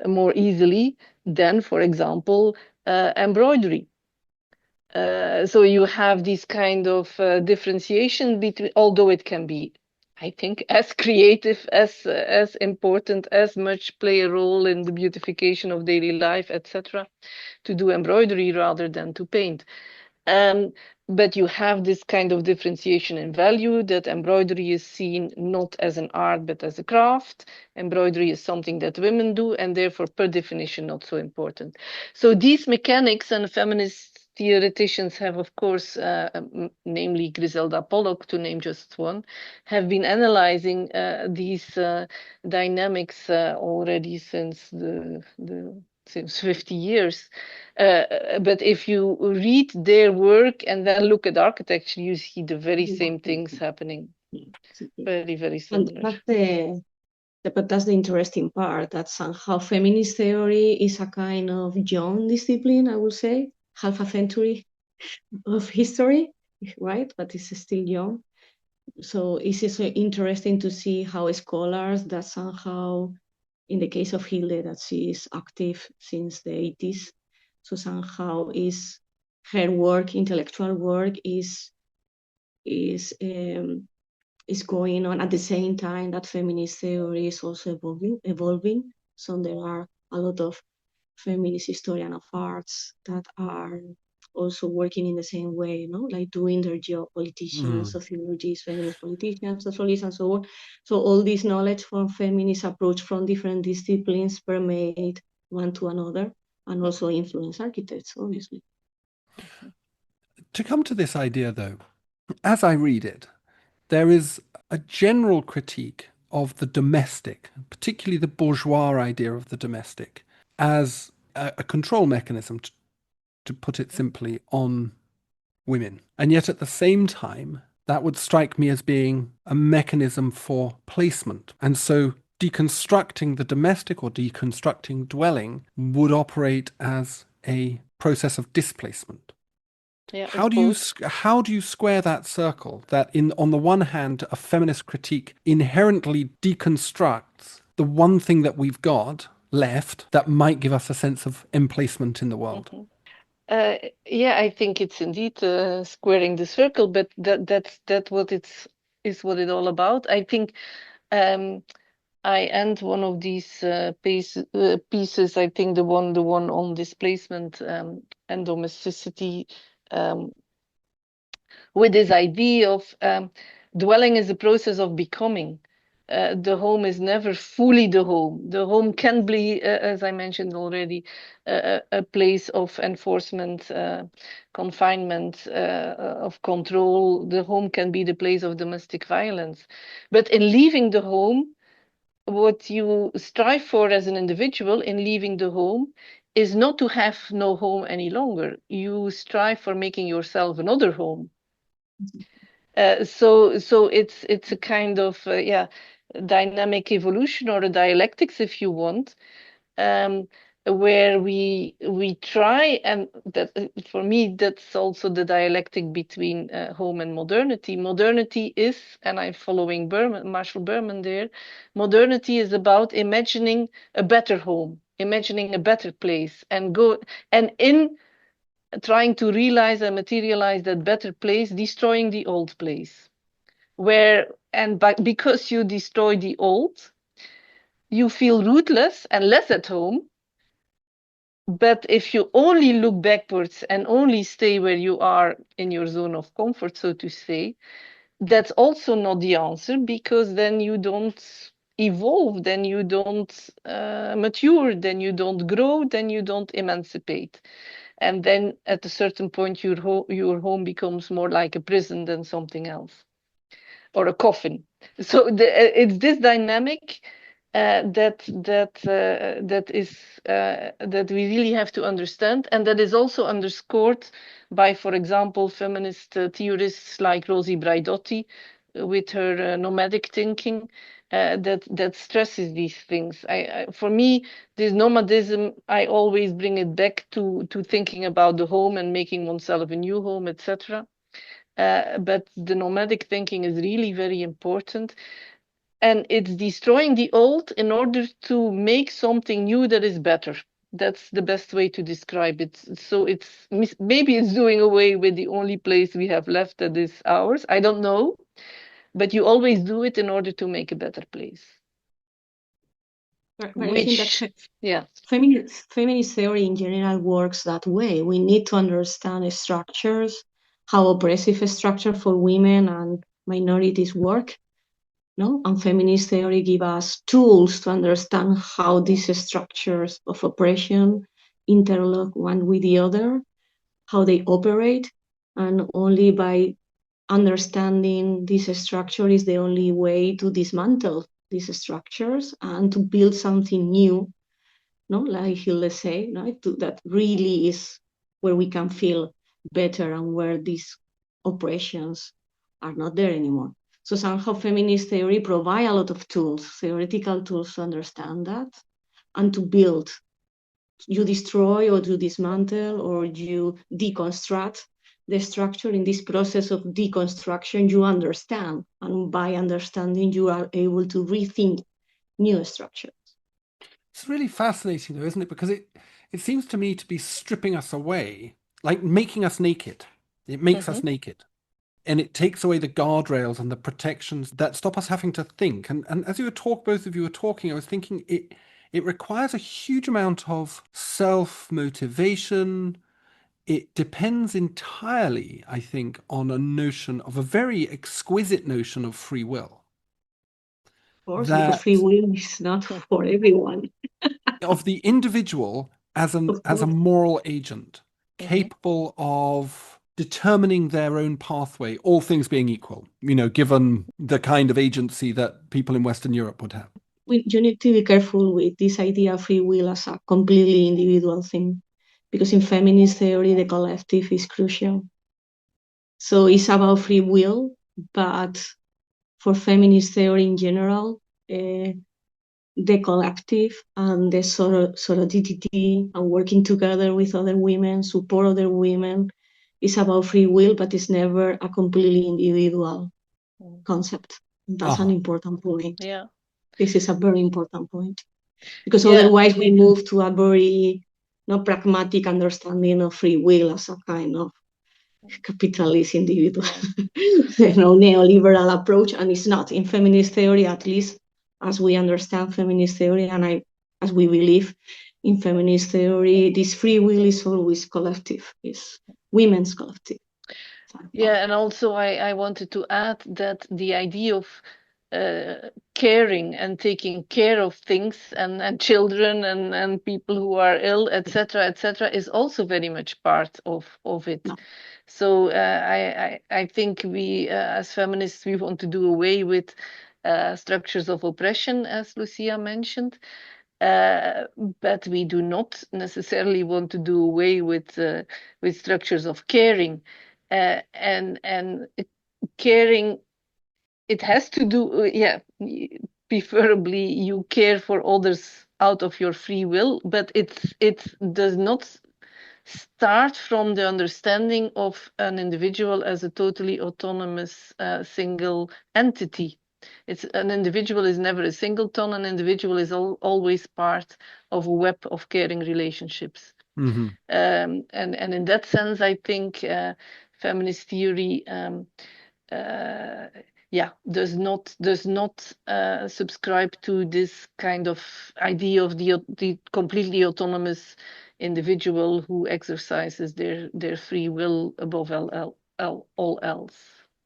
more easily than, for example, embroidery. So you have this kind of differentiation between, although it can be, I think, as creative, as important, as much play a role in the beautification of daily life, etc., to do embroidery rather than to paint. But you have this kind of differentiation in value, that embroidery is seen not as an art but as a craft. Embroidery is something that women do, and therefore per definition not so important. So these mechanics and feminist theoreticians have, of course, namely Griselda Pollock, to name just one, have been analyzing these dynamics already since since 50 years. But if you read their work and then look at architecture, you see the very same things happening. Very, very similar. But that's the interesting part, that somehow feminist theory is a kind of young discipline, I would say, half a century of history, right? But it's still young. So it's also interesting to see how scholars that somehow, in the case of Hilde, that she is active since the 80s, so somehow is her work, intellectual work, is going on at the same time that feminist theory is also evolving. So there are a lot of feminist historian of arts that are also working in the same way, like doing their job, politicians, sociologists, feminist politicians, socialists, and so on. So all this knowledge from feminist approach from different disciplines permeate one to another and also influence architects, obviously. To come to this idea, though, as I read it, there is a general critique of the domestic, particularly the bourgeois idea of the domestic, as a control mechanism, to put it simply, on women. And yet at the same time, that would strike me as being a mechanism for placement. And so deconstructing the domestic or deconstructing dwelling would operate as a process of displacement. Yeah, how do you square that circle, that on the one hand, a feminist critique inherently deconstructs the one thing that we've got left that might give us a sense of emplacement in the world? Yeah, I think it's indeed squaring the circle, but that's what is what it's all about. I think I end one of these pieces. I think the one on displacement and domesticity, with this idea of dwelling is a process of becoming. The home is never fully the home. The home can be, as I mentioned already, a place of enforcement, confinement, of control. The home can be the place of domestic violence. But in leaving the home, what you strive for as an individual in leaving the home is not to have no home any longer. You strive for making yourself another home. So it's a kind of dynamic evolution, or a dialectics, if you want, where we try, and that for me that's also the dialectic between home and modernity. Modernity is, and I'm following Marshall Berman there, modernity is about imagining a better home, imagining a better place, and in trying to realize and materialize that better place, destroying the old place. Because you destroy the old, you feel rootless and less at home. But if you only look backwards and only stay where you are in your zone of comfort, so to say, that's also not the answer, because then you don't evolve, then you don't mature, then you don't grow, then you don't emancipate. And then at a certain point, your home becomes more like a prison than something else, or a coffin. So it's this dynamic that we really have to understand, and that is also underscored by, for example, feminist theorists like Rosi Braidotti, with her nomadic thinking that stresses these things. For me, this nomadism, I always bring it back to thinking about the home and making oneself a new home, etc. But the nomadic thinking is really very important. And it's destroying the old in order to make something new that is better. That's the best way to describe it. So maybe it's doing away with the only place we have left that is ours. I don't know, but you always do it in order to make a better place. But I think that yeah, feminist theory in general works that way. We need to understand structures, how oppressive structure for women and minorities work. No? And feminist theory give us tools to understand how these structures of oppression interlock one with the other, how they operate, and only by understanding this structure is the only way to dismantle these structures and to build something new, no? Like Hilde said, no? That really is where we can feel better and where these oppressions are not there anymore. So somehow feminist theory provide a lot of tools, theoretical tools to understand that and to build. You destroy or you dismantle or you deconstruct the structure. In this process of deconstruction, you understand. And by understanding, you are able to rethink new structures. It's really fascinating though, isn't it? Because it seems to me to be stripping us away, like making us naked. It makes us naked. And it takes away the guardrails and the protections that stop us having to think. And as both of you were talking, I was thinking it requires a huge amount of self-motivation. It depends entirely, I think, on a very exquisite notion of free will. Of course, because free will is not for everyone. Of the individual as a moral agent, capable of determining their own pathway, all things being equal, given the kind of agency that people in Western Europe would have. You need to be careful with this idea of free will as a completely individual thing, because in feminist theory, the collective is crucial. So it's about free will, but for feminist theory in general, the collective and the solidity and working together with other women, support other women, is about free will, but it's never a completely individual concept. That's an important point. Yeah. This is a very important point. Because otherwise we move to a very pragmatic understanding of free will as a kind of capitalist individual, neoliberal approach, and it's not. In feminist theory, at least as we understand feminist theory, and as we believe in feminist theory, this free will is always collective, is women's collective. Yeah, and also I wanted to add that the idea of caring and taking care of things and children and people who are ill, etc., is also very much part of it. No. So I think we as feminists, we want to do away with structures of oppression, as Lucia mentioned. But we do not necessarily want to do away with structures of caring, and caring. It has to do, preferably you care for others out of your free will, but it does not start from the understanding of an individual as a totally autonomous single entity. An individual is never a singleton. An individual is always part of a web of caring relationships. Mm-hmm. And in that sense, I think feminist theory does not subscribe to this kind of idea of the completely autonomous individual who exercises their free will above all else.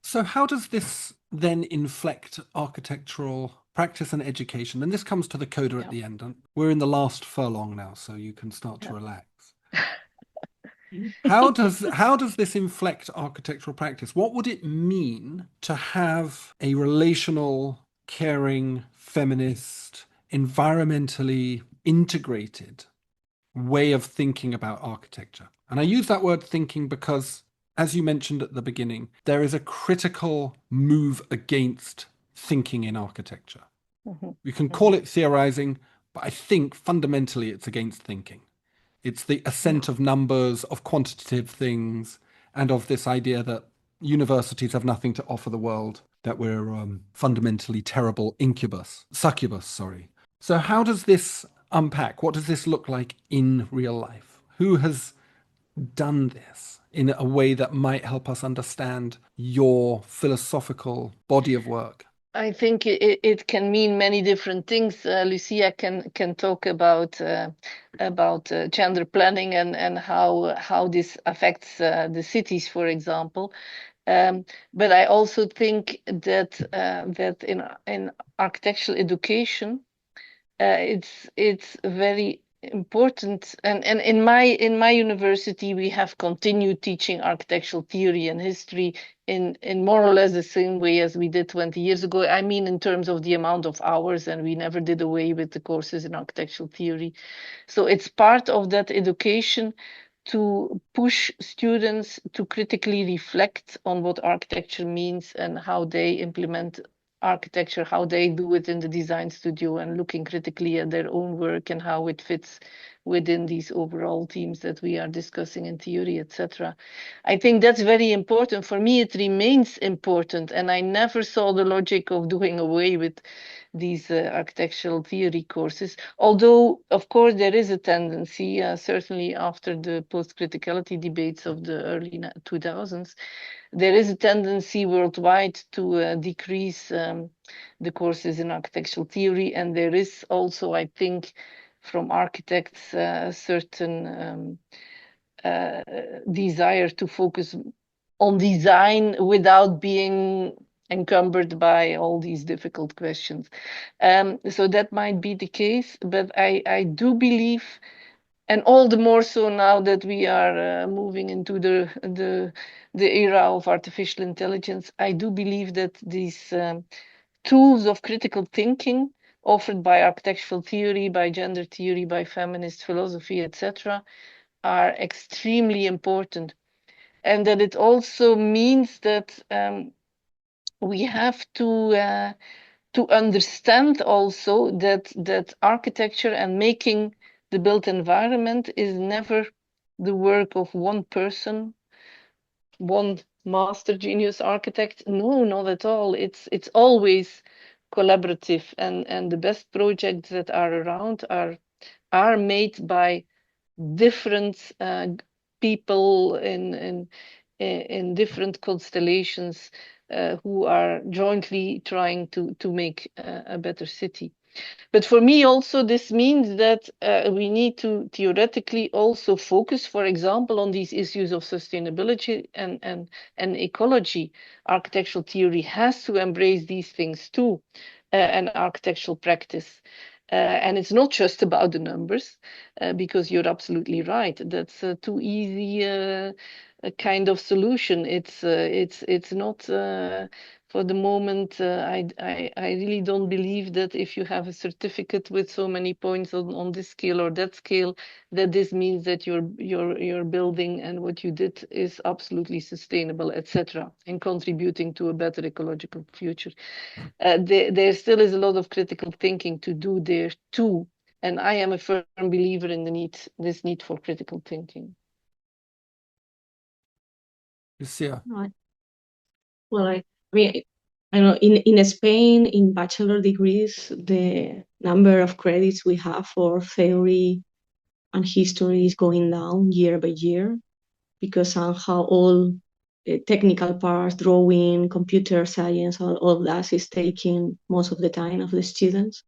So how does this then inflect architectural practice and education? And this comes to the coda at the end. And we're in the last furlong now, so you can start to relax. How does this inflect architectural practice? What would it mean to have a relational, caring, feminist, environmentally integrated way of thinking about architecture? And I use that word thinking because as you mentioned at the beginning, there is a critical move against thinking in architecture. You can call it theorizing, but I think fundamentally it's against thinking. It's the ascent of numbers, of quantitative things, and of this idea that universities have nothing to offer the world, that we're fundamentally terrible succubus. So how does this unpack? What does this look like in real life? Who has done this in a way that might help us understand your philosophical body of work? I think it can mean many different things. Lucia can talk about gender planning and how this affects the cities, for example. But I also think that that in architectural education, it's very important, and in my university we have continued teaching architectural theory and history in more or less the same way as we did 20 years ago. I mean, in terms of the amount of hours, and we never did away with the courses in architectural theory. So it's part of that education to push students to critically reflect on what architecture means and how they implement architecture, how they do it in the design studio, and looking critically at their own work and how it fits within these overall themes that we are discussing in theory, etc. I think that's very important. For me, it remains important, and I never saw the logic of doing away with these architectural theory courses. Although, of course, there is a tendency, certainly after the post-criticality debates of the early 2000s, there is a tendency worldwide to decrease the courses in architectural theory, and there is also, I think, from architects a certain desire to focus on design without being encumbered by all these difficult questions. So that might be the case, but I do believe, and all the more so now that we are moving into the era of artificial intelligence, I do believe that these tools of critical thinking offered by architectural theory, by gender theory, by feminist philosophy, etc., are extremely important. And that it also means that we have to understand also that architecture and making the built environment is never the work of one person, one master genius architect. No, not at all. It's always collaborative, and the best projects that are around are made by different people in different constellations who are jointly trying to make a better city. But for me also, this means that we need to theoretically also focus, for example, on these issues of sustainability and ecology. Architectural theory has to embrace these things too, and architectural practice. And it's not just about the numbers, because you're absolutely right. That's too easy a kind of solution. It's not for the moment. I really don't believe that if you have a certificate with so many points on this scale or that scale, that this means that your building and what you did is absolutely sustainable, etc., and contributing to a better ecological future. There still is a lot of critical thinking to do there too, and I am a firm believer in this need for critical thinking. Lucia. Right. Well, I mean, I know in Spain, in bachelor degrees, the number of credits we have for theory and history is going down year by year, because somehow all technical parts, drawing, computer science, all that is taking most of the time of the students.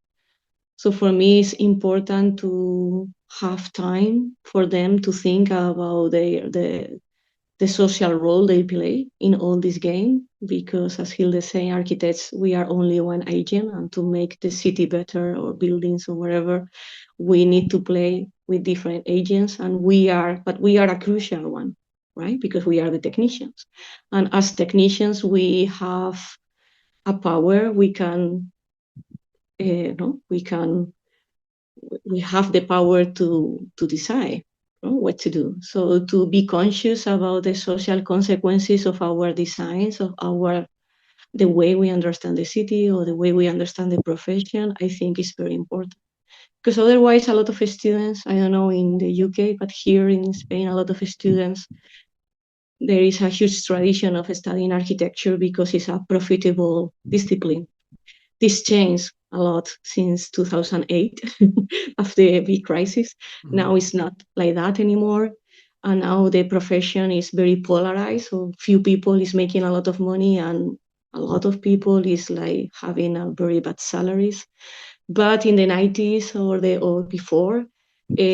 So for me, it's important to have time for them to think about the social role they play in all this game, because as Hilde said, architects, we are only one agent, and to make the city better or buildings or wherever, we need to play with different agents, and we are a crucial one, right? Because we are the technicians. And as technicians, we have a power. We have the power to decide. what to do. So to be conscious about the social consequences of our designs, of the way we understand the city or the way we understand the profession, I think is very important. Because otherwise, a lot of students, I don't know in the UK, but here in Spain, a lot of students, there is a huge tradition of studying architecture because it's a profitable discipline. This changed a lot since 2008, after the big crisis. Mm-hmm. Now it's not like that anymore. And now the profession is very polarized. So few people is making a lot of money and a lot of people is like having a very bad salaries. But in the 90s or before,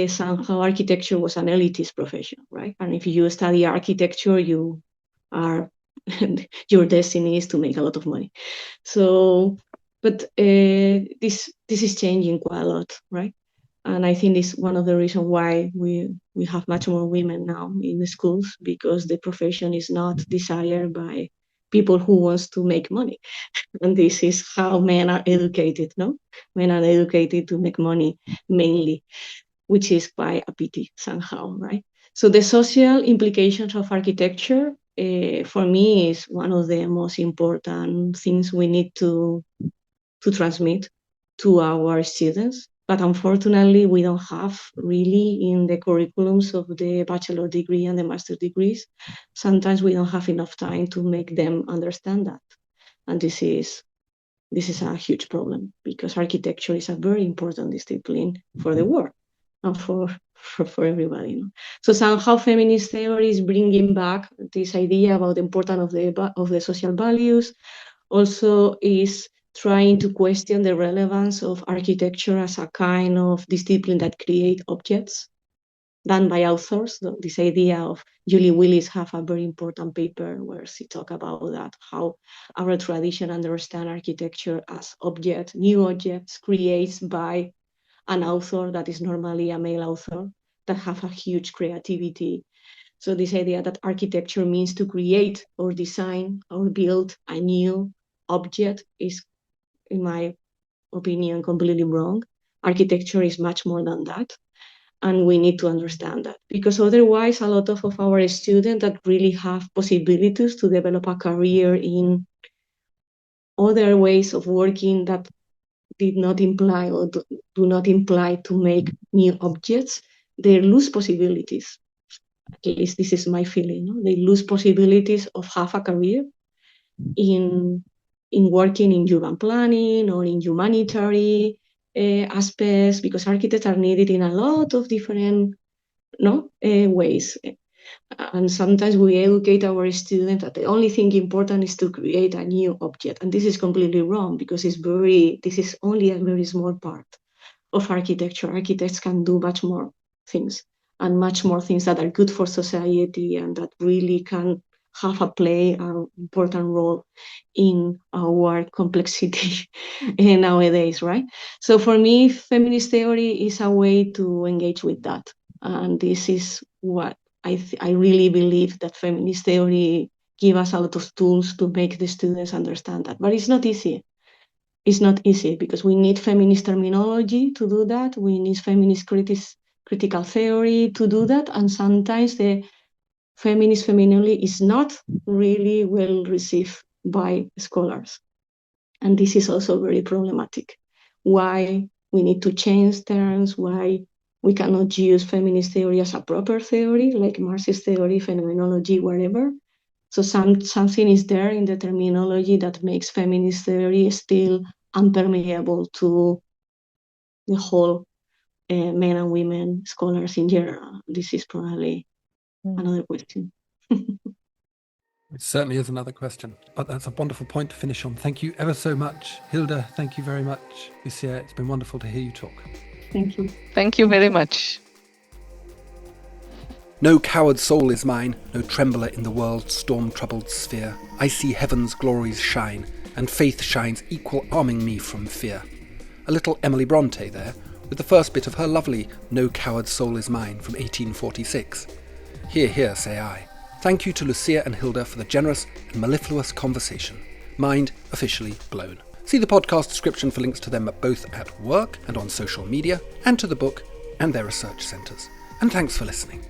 somehow architecture was an elitist profession, right? And if you study architecture, you are your destiny is to make a lot of money. So, but this is changing quite a lot, right? And I think it's one of the reasons why we have much more women now in the schools, because the profession is not desired by people who wants to make money. And this is how men are educated, no? Men are educated to make money mainly, which is quite a pity somehow, right? So the social implications of architecture, for me, is one of the most important things we need to transmit to our students. But unfortunately, we don't have really in the curriculums of the bachelor degree and the master degrees. Sometimes we don't have enough time to make them understand that. And this is a huge problem, because architecture is a very important discipline for the world and for everybody. You know? So somehow feminist theory is bringing back this idea about the importance of the social values. Also is trying to question the relevance of architecture as a kind of discipline that create objects done by authors. This idea of Julie Willis have a very important paper where she talk about that, how our tradition understand architecture as object, new objects created by an author that is normally a male author that have a huge creativity. So this idea that architecture means to create or design or build a new object is, in my opinion, completely wrong. Architecture is much more than that. And we need to understand that, because otherwise a lot of our students that really have possibilities to develop a career in other ways of working that did not imply or do not imply to make new objects, they lose possibilities. At least this is my feeling. No? They lose possibilities of have a career in working in urban planning or in humanitarian aspects, because architects are needed in a lot of different ways. And sometimes we educate our students that the only thing important is to create a new object. And this is completely wrong, because this is only a very small part of architecture. Architects can do much more things, and much more things that are good for society and that really can have an important role in our complexity nowadays, right? So for me, feminist theory is a way to engage with that. And this is what I really believe, that feminist theory give us a lot of tools to make the students understand that. But it's not easy. It's not easy, because we need feminist terminology to do that. We need feminist critical theory to do that. And sometimes the feminist femininity is not really well received by scholars. And this is also very problematic. Why we need to change terms, why we cannot use feminist theory as a proper theory, like Marxist theory, phenomenology, whatever. So something is there in the terminology that makes feminist theory still unpermeable to the whole men and women scholars in general. This is probably another question. It certainly is another question, but that's a wonderful point to finish on. Thank you ever so much. Hilde, thank you very much. Lucia, it's been wonderful to hear you talk. Thank you. Thank you very much. No coward soul is mine, no trembler in the world's storm-troubled sphere. I see heaven's glories shine, and faith shines equal, arming me from fear. A little Emily Bronte there, with the first bit of her lovely No Coward Soul is Mine from 1846. Hear, hear, say I. Thank you to Lucia and Hilde for the generous and mellifluous conversation. Mind officially blown. See the podcast description for links to them both at work and on social media, and to the book and their research centres. And thanks for listening.